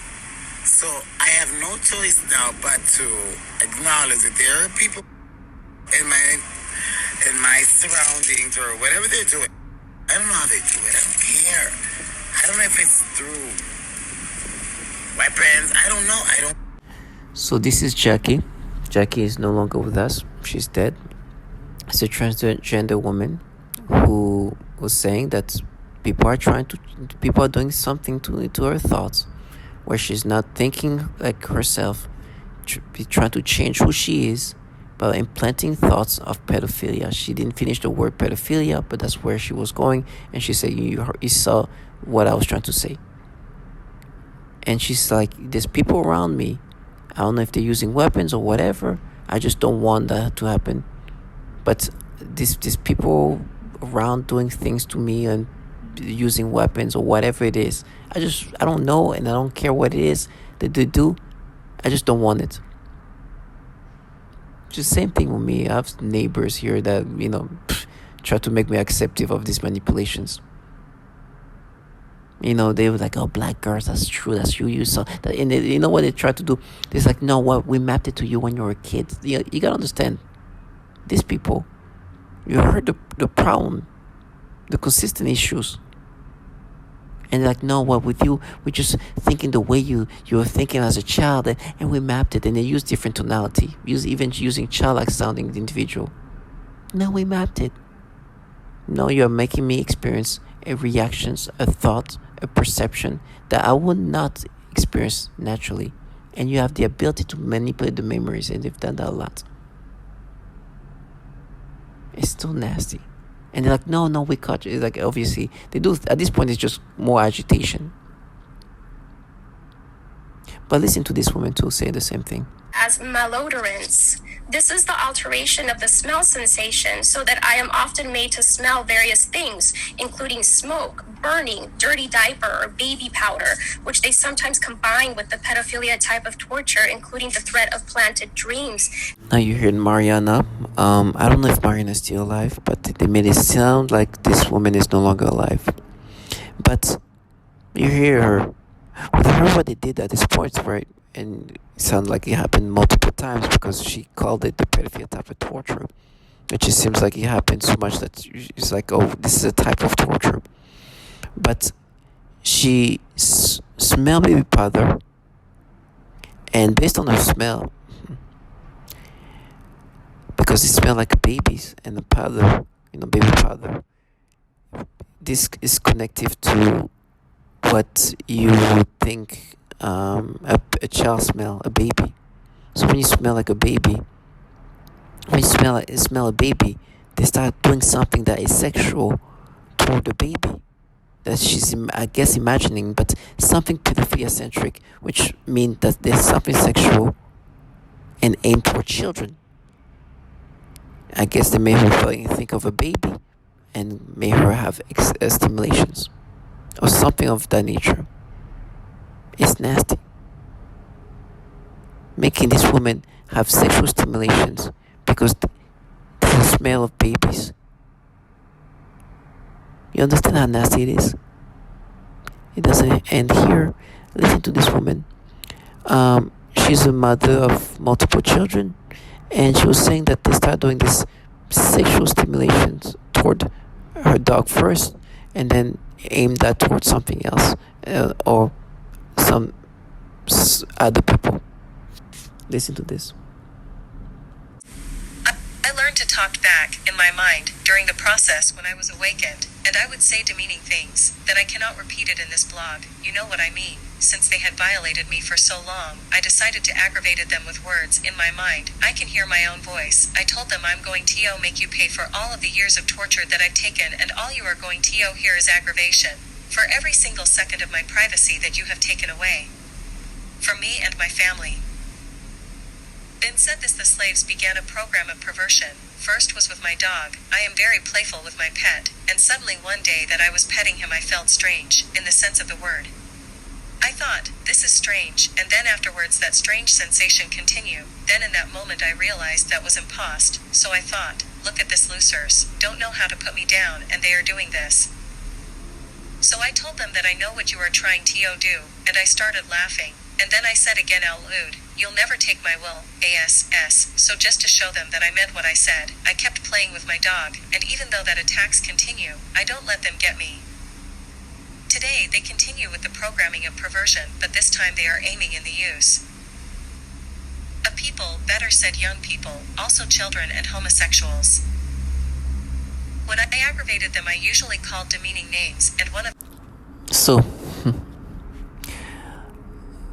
F: So I have no choice now but to acknowledge that there are people in my surroundings or whatever they're doing. I don't know how they do it. I don't care. I don't know if it's through weapons. I don't know.
A: So this is Jackie. Jackie is no longer with us. She's dead. It's a transgender woman who was saying that people are doing something to her thoughts, where she's not thinking like herself, trying to change who she is by implanting thoughts of pedophilia. She didn't finish the word pedophilia, but that's where she was going, and she said, you saw what I was trying to say. And she's like, there's people around me, I don't know if they're using weapons or whatever, I just don't want that to happen. But these people around doing things to me and using weapons or whatever it is, I don't know, and I don't care what it is that they do, I just don't want it. Just same thing with me. I have neighbors here that, try to make me acceptive of these manipulations. They were like, oh, black girls, that's true, that's you saw that. And you know what they try to do? It's like, no, what, we mapped it to you when you were a kid. You gotta understand, these people, you heard the problem, the consistent issues. And they're like, no, what, with you, we're just thinking the way you were thinking as a child, and we mapped it. And they use different tonality, even using childlike sounding individual. No, we mapped it. No, you're making me experience a reactions, a thought, a perception that I would not experience naturally. And you have the ability to manipulate the memories, and they've done that a lot. It's still nasty. And they're like, no, we caught you. It's like, obviously, they do, at this point, it's just more agitation. But listen to this woman too say the same thing.
G: As malodorants. This is the alteration of the smell sensation, so that I am often made to smell various things, including smoke, burning, dirty diaper, or baby powder, which they sometimes combine with the pedophilia type of torture, including the threat of planted dreams.
A: Now you heard Mariana. I don't know if Mariana is still alive, but they made it sound like this woman is no longer alive. But you hear her. With her, what they did at this point, right? And it sounded like it happened multiple times, because she called it the pedophilia type of torture. It just seems like it happened so much that it's like, oh, this is a type of torture. But she smelled baby powder, and based on her smell, because it smelled like babies, and the powder, baby powder, this is connective to what you would think a child smell, a baby. So when you smell like a baby, when you smell a baby, they start doing something that is sexual toward the baby, that she's, I guess, imagining, but something pedophilia centric, which means that there's something sexual and aimed toward children. I guess they made her think of a baby and made her have stimulations or something of that nature. It's nasty. Making this woman have sexual stimulations because the smell of babies. You understand how nasty it is? It doesn't end here. Listen to this woman. She's a mother of multiple children, and she was saying that they start doing this sexual stimulations toward her dog first, and then aim that towards something else, or some other people. Listen to this.
H: I learned to talk back in my mind during the process when I was awakened, and I would say demeaning things that I cannot repeat it in this blog. You know what I mean. Since they had violated me for so long, I decided to aggravate them with words in my mind. I can hear my own voice. I told them, I'm going to make you pay for all of the years of torture that I've taken, and all you are going to hear is aggravation. For every single second of my privacy that you have taken away from me and my family. Then said this, the slaves began a program of perversion. First was with my dog. I am very playful with my pet, and suddenly one day that I was petting him I felt strange, in the sense of the word. I thought, this is strange, and then afterwards that strange sensation continued. Then in that moment I realized that was impost, so I thought, look at this losers, don't know how to put me down, and they are doing this. So I told them that I know what you are trying to do, and I started laughing, and then I said again out loud, you'll never take my will, ASS, so just to show them that I meant what I said, I kept playing with my dog, and even though that attacks continue, I don't let them get me. Today they continue with the programming of perversion, but this time they are aiming in the use of people, better said young people, also children and homosexuals. When I aggravated them, I usually called demeaning names, and one of
A: So,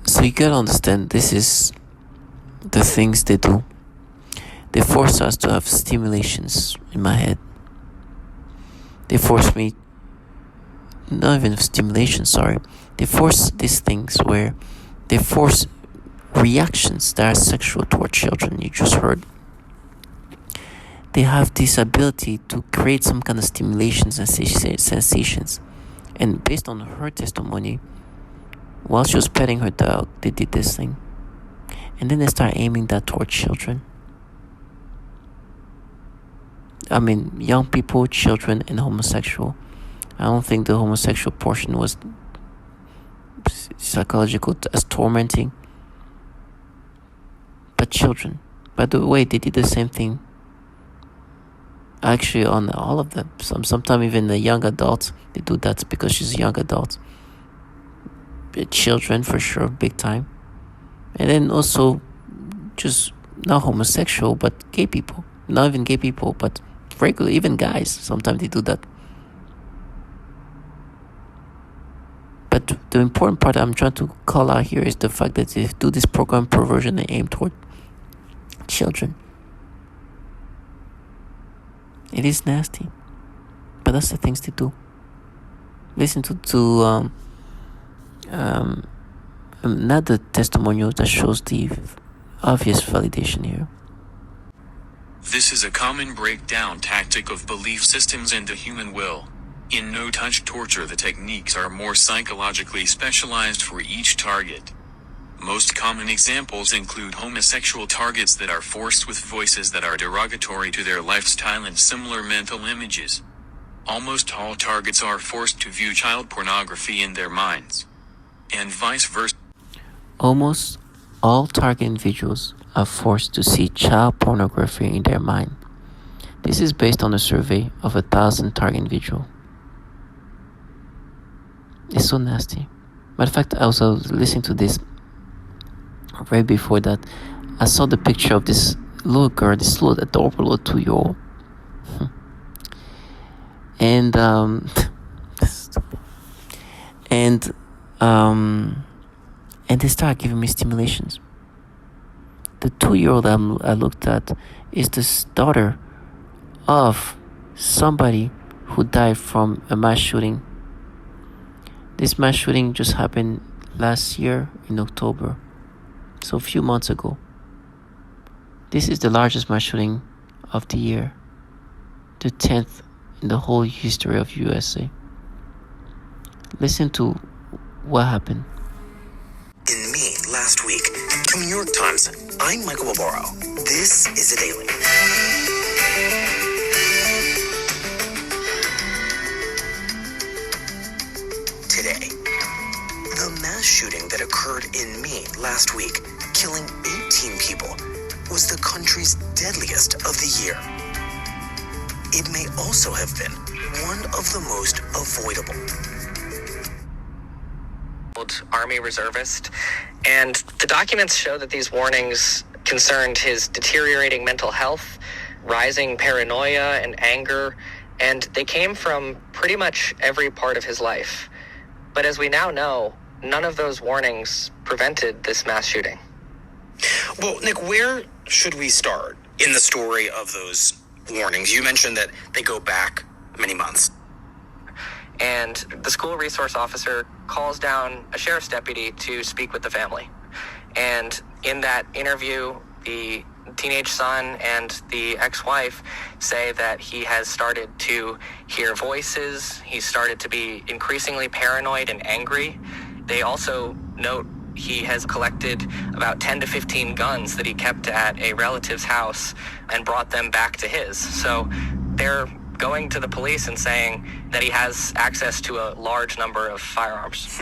A: so you gotta understand, this is the things they do. They force us to have stimulations in my head. They force me, not even stimulation, sorry. They force these things where they force reactions that are sexual toward children. You just heard. They have this ability to create some kind of stimulations and sensations. And based on her testimony, while she was petting her dog, they did this thing. And then they start aiming that toward children. I mean, young people, children, and homosexual. I don't think the homosexual portion was psychological as tormenting. But children. By the way, they did the same thing. Actually, on all of them. Sometimes even the young adults, they do that because she's a young adult. Children, for sure, big time. And then also, just not homosexual, but gay people. Not even gay people, but regular, even guys. Sometimes they do that. But the important part I'm trying to call out here is the fact that they do this program perversion and aim toward children. It is nasty, but that's the things they do. Listen to another testimonial that shows the obvious validation here.
I: This is a common breakdown tactic of belief systems and the human will. In no-touch torture, the techniques are more psychologically specialized for each target. Most common examples include homosexual targets that are forced with voices that are derogatory to their lifestyle and similar mental images. Almost all targets are forced to view child pornography in their minds, and vice versa.
A: Almost all target individuals are forced to see child pornography in their mind. This is based on a survey of 1,000 target individuals. It's so nasty. Matter of fact, I was listening to this right before that. I saw the picture of this little girl, this little adorable little 2-year-old. And they start giving me stimulations. The 2-year-old I looked at is the daughter of somebody who died from a mass shooting. This mass shooting just happened last year in October, so a few months ago. This is the largest mass shooting of the year, the 10th in the whole history of USA. Listen to what happened.
J: In Maine last week, from New York Times, I'm Michael Barbaro. This is The Daily. Today, the mass shooting that occurred in Maine last week, killing 18 people, was the country's deadliest of the year. It may also have been one of the most avoidable.
K: Army reservist, and the documents show that these warnings concerned his deteriorating mental health, rising paranoia and anger, and they came from pretty much every part of his life. But as we now know, none of those warnings prevented this mass shooting.
J: Well, Nick, where should we start in the story of those warnings? You mentioned that they go back many months.
K: And the school resource officer calls down a sheriff's deputy to speak with the family. And in that interview, the teenage son and the ex-wife say that he has started to hear voices. He's started to be increasingly paranoid and angry. They also note he has collected about 10 to 15 guns that he kept at a relative's house and brought them back to his. So they're going to the police and saying that he has access to a large number of firearms.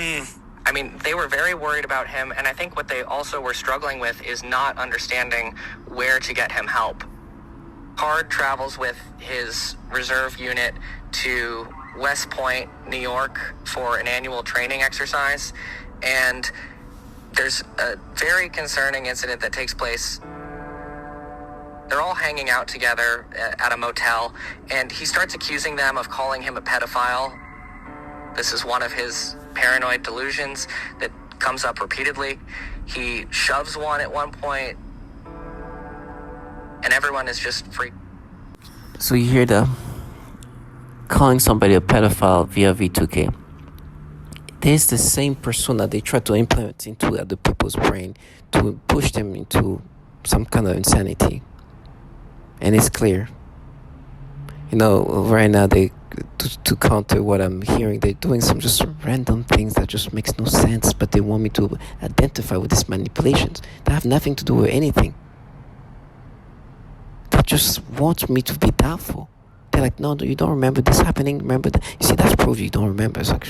K: I mean, they were very worried about him, and I think what they also were struggling with is not understanding where to get him help. Card travels with his reserve unit to West Point, New York, for an annual training exercise, and there's a very concerning incident that takes place They're all hanging out together at a motel, and he starts accusing them of calling him a pedophile. This is one of his paranoid delusions that comes up repeatedly. He shoves one at one point, and everyone is just freaked.
A: So you hear the calling somebody a pedophile via V2K. There's the same persona they try to implement into other people's brain to push them into some kind of insanity. And it's clear. Right now to counter what I'm hearing, they're doing some just random things that just makes no sense, but they want me to identify with these manipulations that have nothing to do with anything. They just want me to be doubtful. They're like, no, you don't remember this happening? Remember that? You see, that's proof you don't remember. It's like,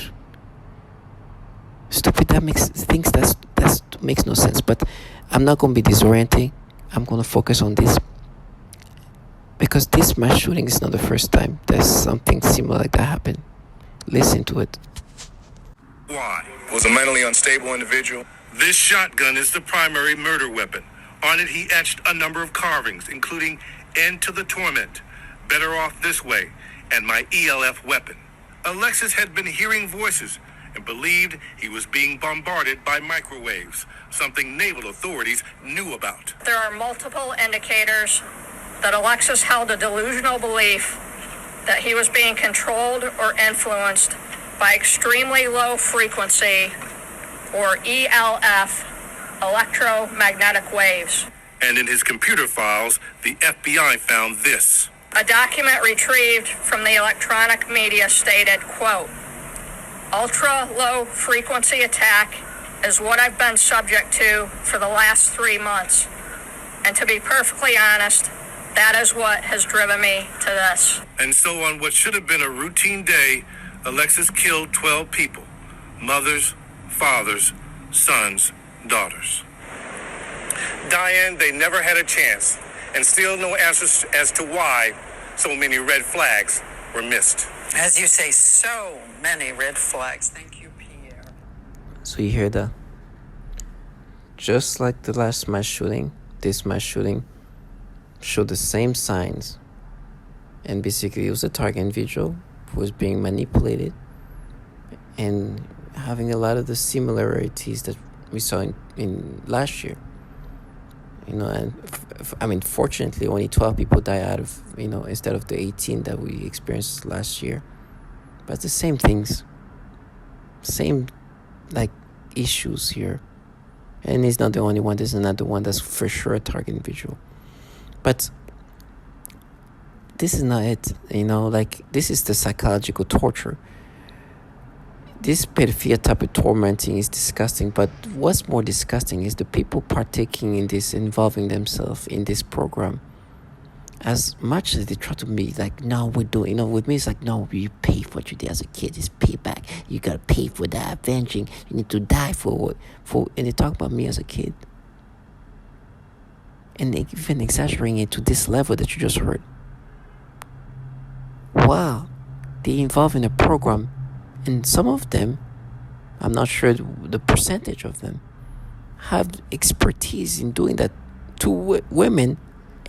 A: stupid. That makes no sense. But I'm not going to be disorienting. I'm going to focus on this. Because this mass shooting is not the first time there's something similar like that happened. Listen to it.
L: Why? Was a mentally unstable individual. This shotgun is the primary murder weapon. On it, he etched a number of carvings, including "End to the Torment," "Better Off This Way," and "My ELF Weapon." Alexis had been hearing voices and believed he was being bombarded by microwaves, something naval authorities knew about.
M: There are multiple indicators that Alexis held a delusional belief that he was being controlled or influenced by extremely low frequency, or ELF, electromagnetic waves.
L: And in his computer files, the FBI found this.
M: A document retrieved from the electronic media stated, quote, "Ultra-low frequency attack is what I've been subject to for the last 3 months. And to be perfectly honest, that is what has driven me to this."
L: And so on what should have been a routine day, Alexis killed 12 people. Mothers, fathers, sons, daughters. Diane, they never had a chance, and still no answers as to why so many red flags were missed.
N: As you say, so many red flags. Thank you, Pierre.
A: So you hear that? Just like the last mass shooting, this mass shooting showed the same signs. And basically it was a target individual who was being manipulated and having a lot of the similarities that we saw in last year. And fortunately only 12 people died out of, instead of the 18 that we experienced last year. But it's the same things, same issues here. And he's not the only one. There's another one that's for sure a target individual. But this is not it, this is the psychological torture. This pedophilia type of tormenting is disgusting, but what's more disgusting is the people partaking in this, involving themselves in this program. As much as they try to be like, no, we're doing, with me, it's like, no, you pay for what you did as a kid. It's payback. You got to pay for that, avenging. You need to die for, and they talk about me as a kid. And they even exaggerating it to this level that you just heard. Wow. They involved in a program, and some of them, I'm not sure the percentage of them, have expertise in doing that to women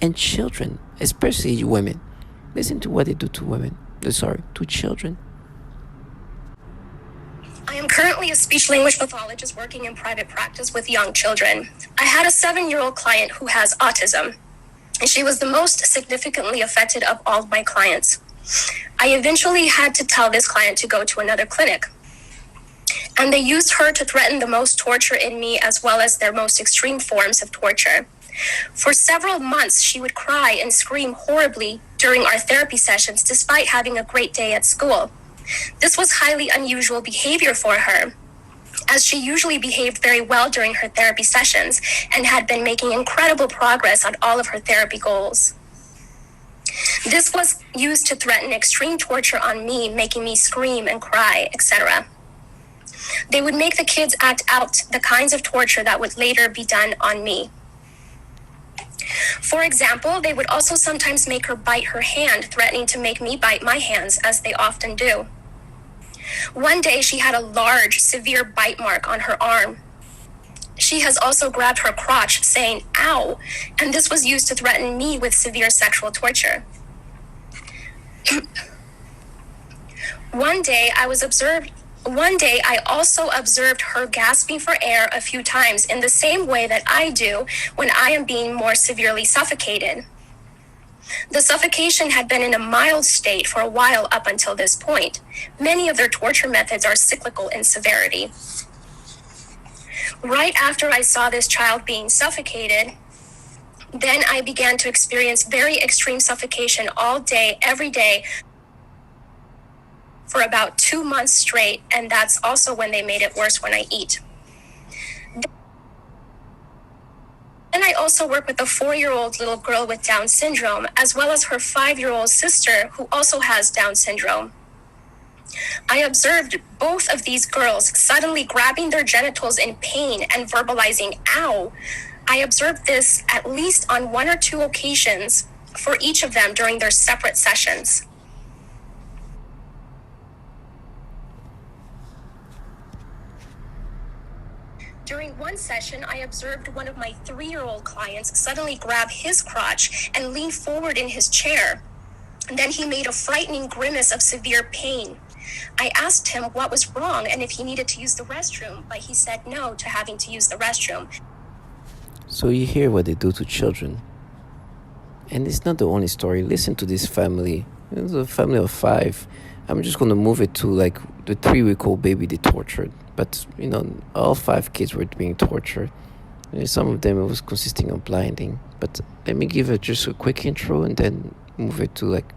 A: and children, especially women. Listen to what they do to women. To children.
G: I am currently a speech-language pathologist working in private practice with young children. I had a 7-year-old client who has autism, and she was the most significantly affected of all of my clients. I eventually had to tell this client to go to another clinic, and they used her to threaten the most torture in me as well as their most extreme forms of torture. For several months, she would cry and scream horribly during our therapy sessions despite having a great day at school. This was highly unusual behavior for her, as she usually behaved very well during her therapy sessions and had been making incredible progress on all of her therapy goals. This was used to threaten extreme torture on me, making me scream and cry, etc. They would make the kids act out the kinds of torture that would later be done on me. For example, they would also sometimes make her bite her hand, threatening to make me bite my hands, as they often do. One day, she had a large, severe bite mark on her arm. She She has also grabbed her crotch, saying, "Ow," and this was used to threaten me with severe sexual torture. One day I also observed her gasping for air a few times in the same way that I do when I am being more severely suffocated. The suffocation had been in a mild state for a while up until this point. Many of their torture methods are cyclical in severity. Right after I saw this child being suffocated, then I began to experience very extreme suffocation all day, every day, for about 2 months straight, and that's also when they made it worse when I eat. Then I also work with a 4-year-old little girl with Down syndrome, as well as her 5-year-old sister who also has Down syndrome. I observed both of these girls suddenly grabbing their genitals in pain and verbalizing, "Ow." I observed this at least on 1 or 2 occasions for each of them during their separate sessions. During one session, I observed one of my 3-year-old clients suddenly grab his crotch and lean forward in his chair. And then he made a frightening grimace of severe pain. I asked him what was wrong and if he needed to use the restroom, but he said no to having to use the restroom.
A: So you hear what they do to children. And it's not the only story. Listen to this family. It's a family of 5. I'm just going to move it to like the 3-week-old baby they tortured. But, all 5 kids were being tortured. And some of them it was consisting of blinding. But let me give it just a quick intro and then move it to like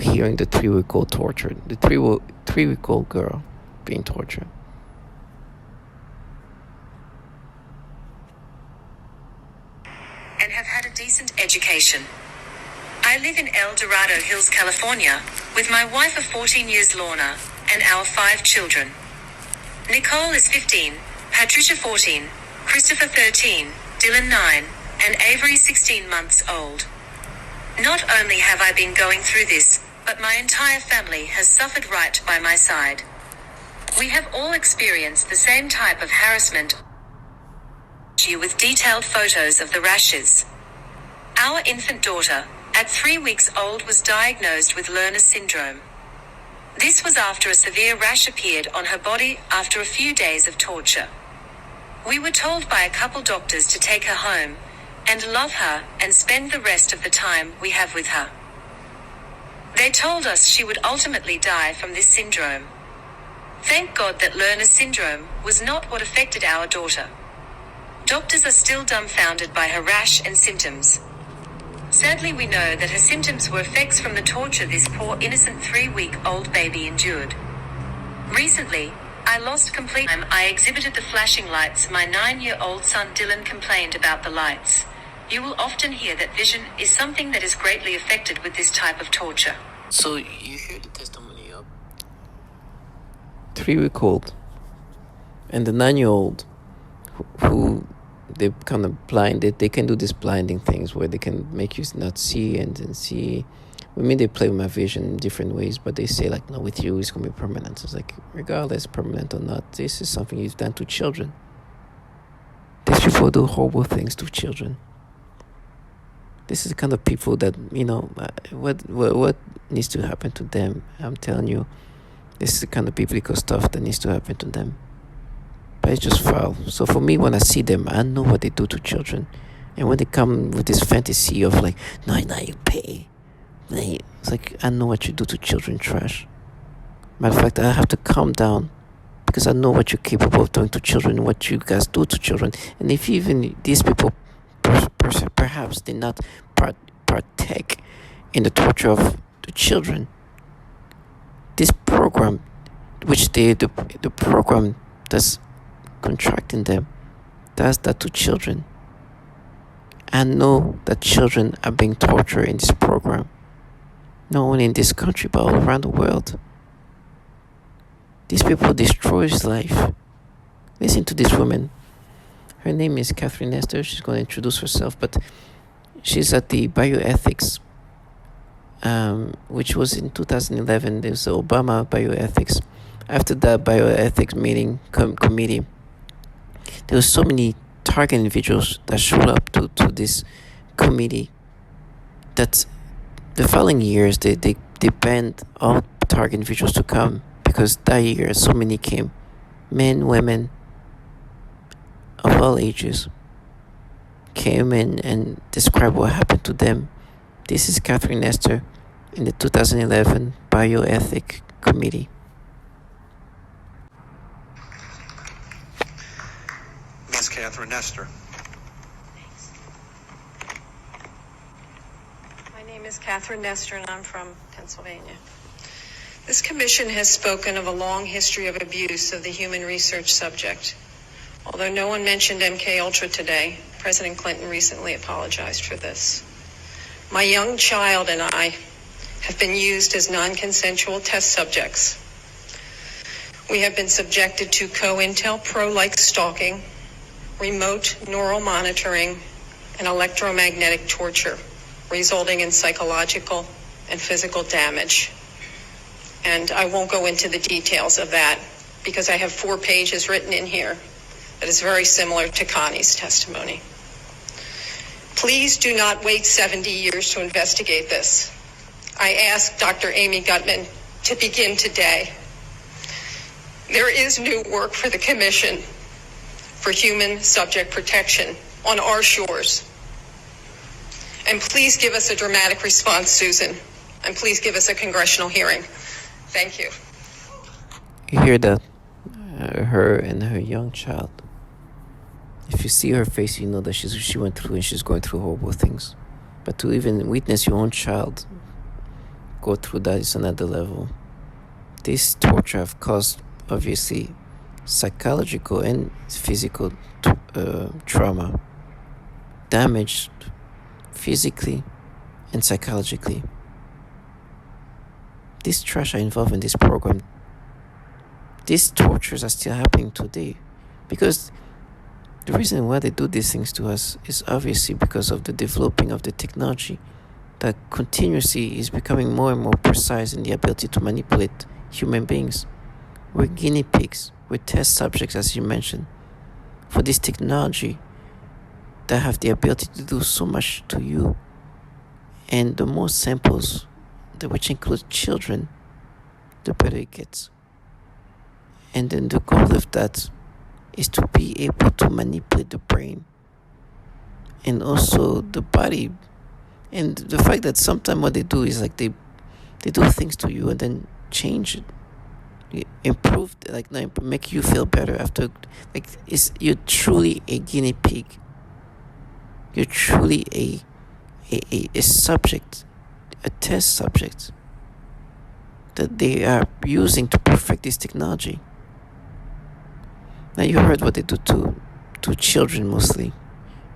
A: hearing the 3-week-old tortured. The 3-week-old girl being tortured.
H: And have had a decent education. I live in El Dorado Hills, California, with my wife of 14 years, Lorna, and our 5 children. Nicole is 15, Patricia 14, Christopher 13, Dylan 9, and Avery 16 months old. Not only have I been going through this, but my entire family has suffered right by my side. We have all experienced the same type of harassment, with detailed photos of the rashes. Our infant daughter, at 3 weeks old, was diagnosed with Lerner syndrome. This was after a severe rash appeared on her body after a few days of torture. We were told by a couple doctors to take her home and love her and spend the rest of the time we have with her. They told us she would ultimately die from this syndrome. Thank God that Lerner syndrome was not what affected our daughter. Doctors are still dumbfounded by her rash and symptoms. Sadly, we know that her symptoms were effects from the torture this poor innocent 3-week-old baby endured. Recently, I lost complete time. I exhibited the flashing lights. My 9-year-old son Dylan complained about the lights. You will often hear that vision is something that is greatly affected with this type of torture.
A: So you hear the testimony of 3-week-old and the 9-year-old who they kind of blinded. They can do these blinding things where they can make you not see and then see. With me, they play with my vision in different ways, but they say like, no, with you, it's going to be permanent. It's like, regardless, permanent or not, this is something you've done to children. These people do horrible things to children. This is the kind of people that, what needs to happen to them. I'm telling you, this is the kind of biblical stuff that needs to happen to them. But it's just foul. So for me, when I see them, I know what they do to children. And when they come with this fantasy of like, no, now you pay. It's like, I know what you do to children, trash. Matter of fact, I have to calm down because I know what you're capable of doing to children, what you guys do to children. And if even these people perhaps did not partake in the torture of the children, this program, which the program that's contracting them, does that to children. I know that children are being tortured in this program, not only in this country but all around the world. These people destroy his life. Listen to this woman. Her name is Catherine Esther. She's going to introduce herself, but she's at the bioethics, which was in 2011. There was the Obama bioethics. After that bioethics meeting committee there were so many target individuals that showed up to this committee that the following years they banned all target individuals to come, because that year so many came, men, women of all ages came in and described what happened to them. This is Catherine Nestor in the 2011 Bioethic Committee.
O: Ms. Catherine Nestor.
P: My name is Catherine Nestor, and I'm from Pennsylvania. This commission has spoken of a long history of abuse of the human research subject. Although no one mentioned MK Ultra today, President Clinton recently apologized for this. My young child and I have been used as non-consensual test subjects. We have been subjected to COINTELPRO-like stalking, remote neural monitoring, and electromagnetic torture, resulting in psychological and physical damage. And I won't go into the details of that because I have 4 pages written in here that is very similar to Connie's testimony. Please do not wait 70 years to investigate this. I ask Dr. Amy Gutman to begin today. There is new work for the Commission for Human Subject Protection on our shores. And please give us a dramatic response, Susan. And please give us a congressional hearing. Thank you.
A: You hear that? Her and her young child. If you see her face, you know that she went through and she's going through horrible things. But to even witness your own child go through that is another level. This torture have caused, obviously, psychological and physical trauma, damaged physically and psychologically. These trash are involved in this program. These tortures are still happening today, because the reason why they do these things to us is obviously because of the developing of the technology that continuously is becoming more and more precise in the ability to manipulate human beings. We're guinea pigs, we're test subjects, as you mentioned, for this technology that have the ability to do so much to you. And the more samples, which includes children, the better it gets. And then the goal of that is to be able to manipulate the brain and also the body. And the fact that sometimes what they do is like they do things to you and then change it, improve, like make you feel better after. Like you're truly a guinea pig. You're truly a subject, a test subject that they are using to perfect this technology. Now you heard what they do to children mostly.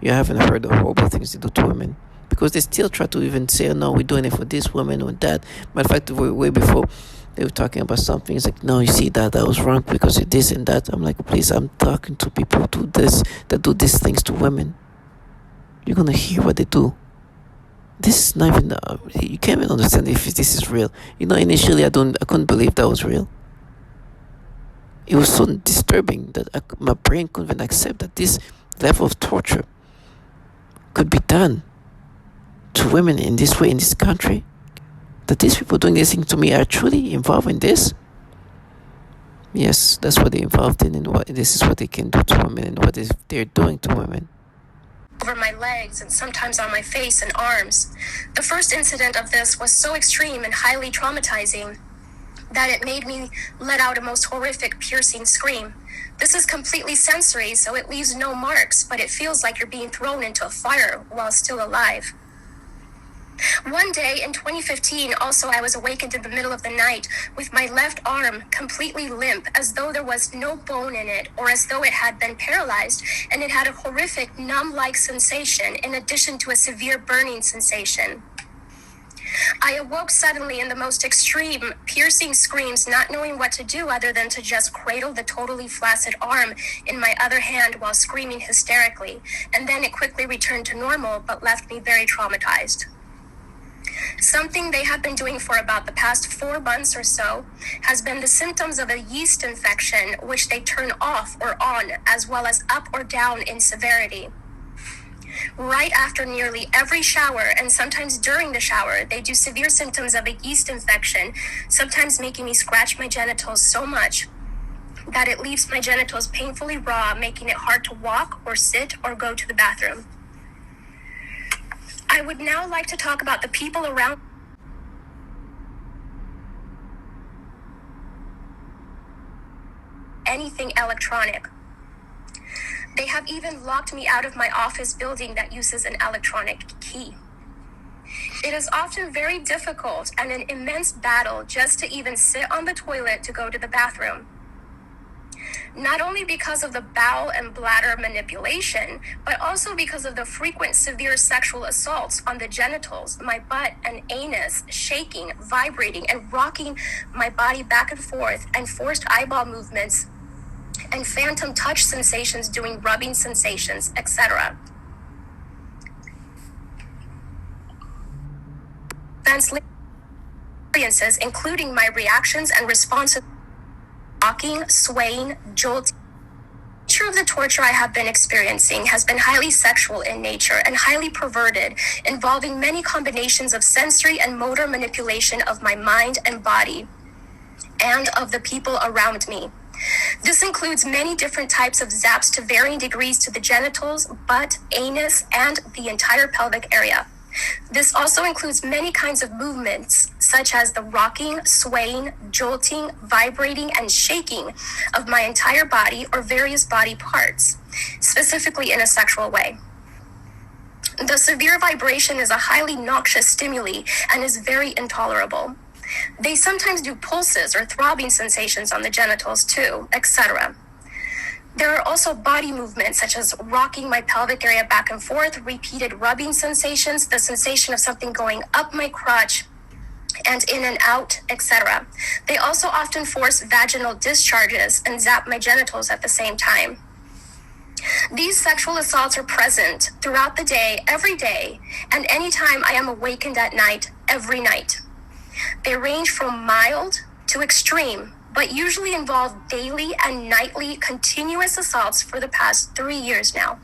A: You haven't heard the horrible things they do to women, because they still try to even say, oh, no, we're doing it for this woman or that. Matter of fact, way before they were talking about something, it's like, no, you see that was wrong because of this and that. I'm like, please, I'm talking to people who do these things to women. You're gonna hear what they do. This is not even, you can't even understand if this is real. Initially I couldn't believe that was real. It was so disturbing that my brain couldn't even accept that this level of torture could be done to women in this way in this country. That these people doing this thing to me are truly involved in this. Yes, that's what they're involved in, and this is what they can do to women and what they're doing to women.
G: Over my legs and sometimes on my face and arms. The first incident of this was so extreme and highly traumatizing that it made me let out a most horrific, piercing scream. This is completely sensory, so it leaves no marks, but it feels like you're being thrown into a fire while still alive. One day in 2015, also, I was awakened in the middle of the night with my left arm completely limp, as though there was no bone in it, or as though it had been paralyzed, and it had a horrific numb-like sensation in addition to a severe burning sensation. I awoke suddenly in the most extreme, piercing screams, not knowing what to do other than to just cradle the totally flaccid arm in my other hand while screaming hysterically, and then it quickly returned to normal but left me very traumatized. Something they have been doing for about the past 4 months or so has been the symptoms of a yeast infection, which they turn off or on, as well as up or down in severity. Right after nearly every shower, and sometimes during the shower, they do severe symptoms of a yeast infection, sometimes making me scratch my genitals so much that it leaves my genitals painfully raw, making it hard to walk or sit or go to the bathroom. I would now like to talk about the people around anything electronic. They have even locked me out of my office building that uses an electronic key. It is often very difficult and an immense battle just to even sit on the toilet to go to the bathroom. Not only because of the bowel and bladder manipulation, but also because of the frequent severe sexual assaults on the genitals, my butt and anus, shaking, vibrating, and rocking my body back and forth, and forced eyeball movements, and phantom touch sensations doing rubbing sensations, etc. Experiences, including my reactions and responses, rocking, swaying, jolting. The nature of the torture I have been experiencing has been highly sexual in nature and highly perverted, involving many combinations of sensory and motor manipulation of my mind and body, and of the people around me. This includes many different types of zaps to varying degrees to the genitals, butt, anus, and the entire pelvic area. This also includes many kinds of movements, such as the rocking, swaying, jolting, vibrating, and shaking of my entire body or various body parts, specifically in a sexual way. The severe vibration is a highly noxious stimuli and is very intolerable. They sometimes do pulses or throbbing sensations on the genitals too, etc. There are also body movements such as rocking my pelvic area back and forth, repeated rubbing sensations, the sensation of something going up my crotch and in and out, etc. They also often force vaginal discharges and zap my genitals at the same time. These sexual assaults are present throughout the day, every day, and anytime I am awakened at night, every night. They range from mild to extreme, but usually involve daily and nightly continuous assaults for the past 3 years now.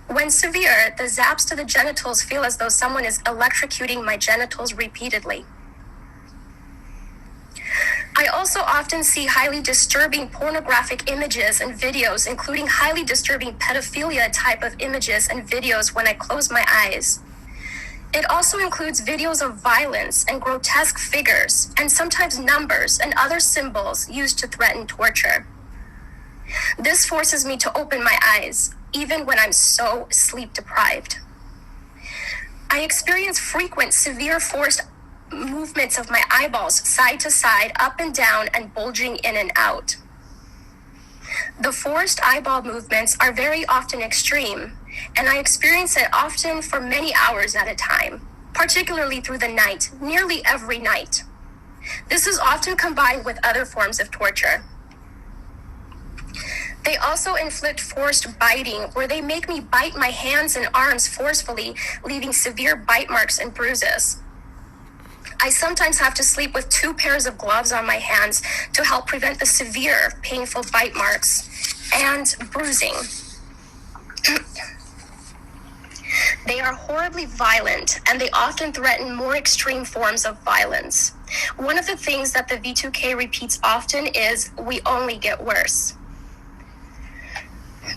G: When severe, the zaps to the genitals feel as though someone is electrocuting my genitals repeatedly. I also often see highly disturbing pornographic images and videos, including highly disturbing pedophilia type of images and videos when I close my eyes. It also includes videos of violence and grotesque figures, and sometimes numbers and other symbols used to threaten torture. This forces me to open my eyes, even when I'm so sleep deprived. I experience frequent, severe forced movements of my eyeballs side to side, up and down, and bulging in and out. The forced eyeball movements are very often extreme, and I experience it often for many hours at a time, particularly through the night, nearly every night. This is often combined with other forms of torture. They also inflict forced biting, where they make me bite my hands and arms forcefully, leaving severe bite marks and bruises. I sometimes have to sleep with 2 pairs of gloves on my hands to help prevent the severe, painful bite marks and bruising. They are horribly violent, and they often threaten more extreme forms of violence. One of the things that the V2K repeats often is, "We only get worse."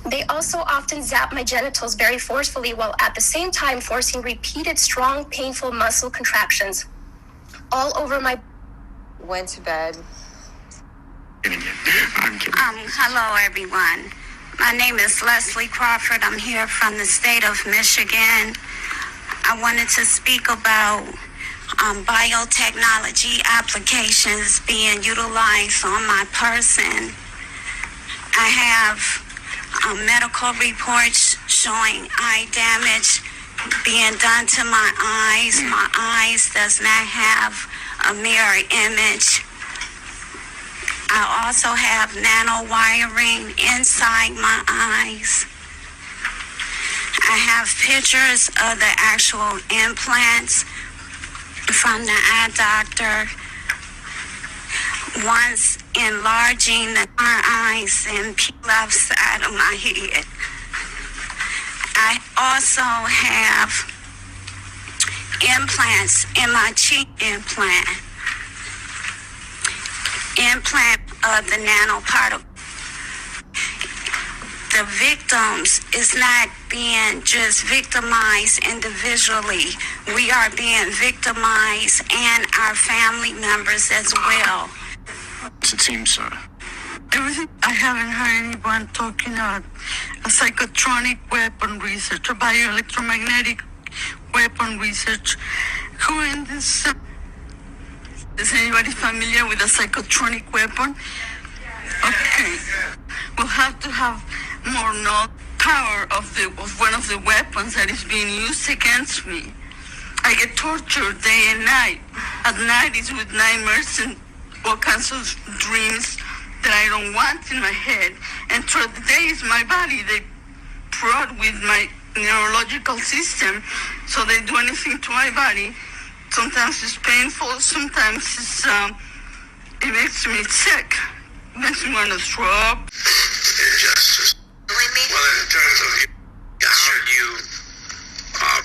G: They also often zap my genitals very forcefully, while at the same time forcing repeated strong, painful muscle contractions all over my...
Q: Went to bed.
R: Hello, everyone. My name is Leslie Crawford. I'm here from the state of Michigan. I wanted to speak about biotechnology applications being utilized on my person. I have medical reports showing eye damage being done to my eyes. My eyes does not have a mirror image. I also have nano wiring inside my eyes. I have pictures of the actual implants from the eye doctor, once enlarging the eyes and left side of my head. I also have implants in my cheek implant of the nanoparticle. The victims is not being just victimized individually. We are being victimized and our family members as well.
I: It's a team, sir.
S: Everything, I haven't heard anyone talking about a psychotronic weapon research, a bioelectromagnetic weapon research. Who in this? Is anybody familiar with a psychotronic weapon? Okay, we'll have to have more power of one of the weapons that is being used against me. I get tortured day and night. At night is with nightmares and all kinds of dreams that I don't want in my head. And throughout the day is my body. They fraud with my neurological system, so they do anything to my body. Sometimes it's painful, sometimes it makes me sick. It makes me want to throw up.
T: Injustice. Well, in terms of how you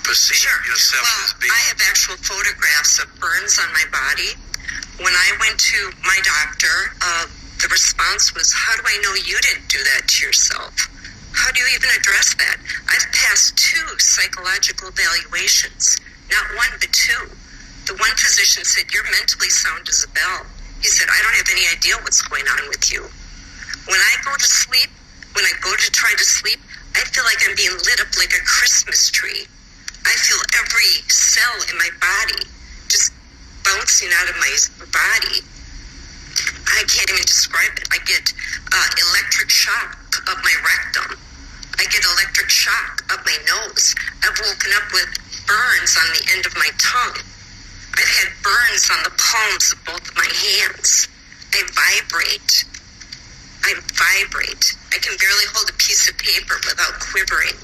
T: perceive yourself as being.
H: I have actual photographs of burns on my body. When I went to my doctor, the response was, how do I know you didn't do that to yourself? How do you even address that? I've passed 2 psychological evaluations, not 1 but 2. The one physician said, you're mentally sound as a bell. He said, I don't have any idea what's going on with you. When I go to sleep, when I go to try to sleep, I feel like I'm being lit up like a Christmas tree. I feel every cell in my body just bouncing out of my body. I can't even describe it. I get electric shock up my rectum. I get electric shock up my nose. I've woken up with burns on the end of my tongue. I've had burns on the palms of both of my hands. I vibrate. I can barely hold a piece of paper without quivering.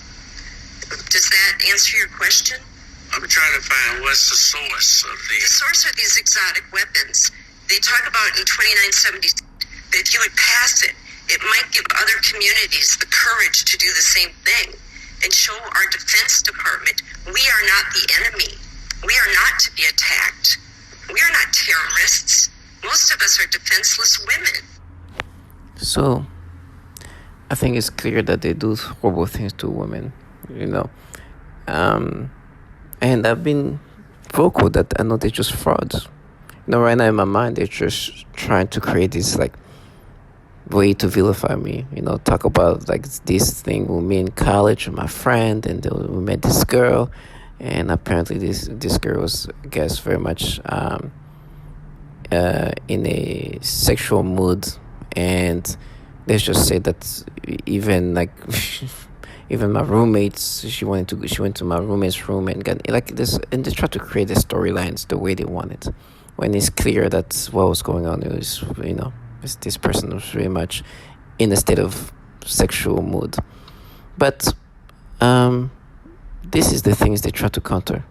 H: Does that answer your question?
T: I'm trying to find what's the source of these.
H: The source are these exotic weapons. They talk about in 2970 that if you would pass it, it might give other communities the courage to do the same thing and show our Defense Department we are not the enemy. We are not to be attacked. We are not terrorists. Most of us are defenseless women.
A: So, I think it's clear that they do horrible things to women, and I've been vocal that I know they're just frauds. Right now in my mind, they're just trying to create this, way to vilify me. Talk about, this thing with me in college with my friend, and we met this girl, and apparently this girl was, I guess, very much in a sexual mood. And let's just say that even even my roommates, she went to my roommate's room and got this, and they try to create the storylines the way they want it, when it's clear that what was going on is this person was very much in a state of sexual mood. But this is the things they try to counter.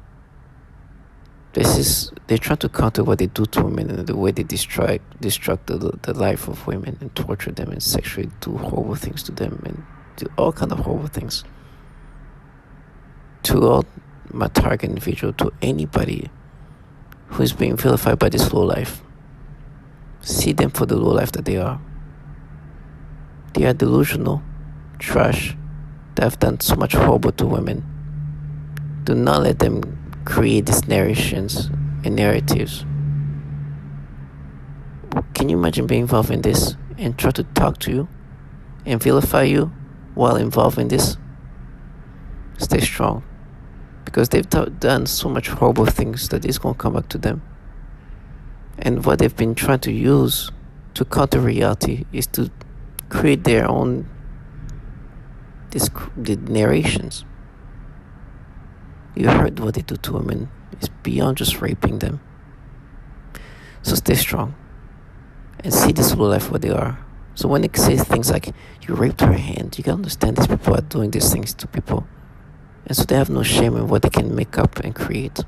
A: They try to counter what they do to women and the way they destruct the life of women and torture them and sexually do horrible things to them and do all kind of horrible things to all my target individual, to anybody who is being vilified by this low life. See them for the low life that they are. They are delusional, trash, that have done so much horrible to women. Do not let them create these narrations and narratives. Can you imagine being involved in this and try to talk to you and vilify you while involved in this? Stay strong, because they've done so much horrible things that it's going to come back to them. And what they've been trying to use to counter reality is to create their own the narrations. You heard what they do to women. It's beyond just raping them. So stay strong and see this low life what they are. So when they say things like, you raped her hand, you can understand these people are doing these things to people. And so they have no shame in what they can make up and create.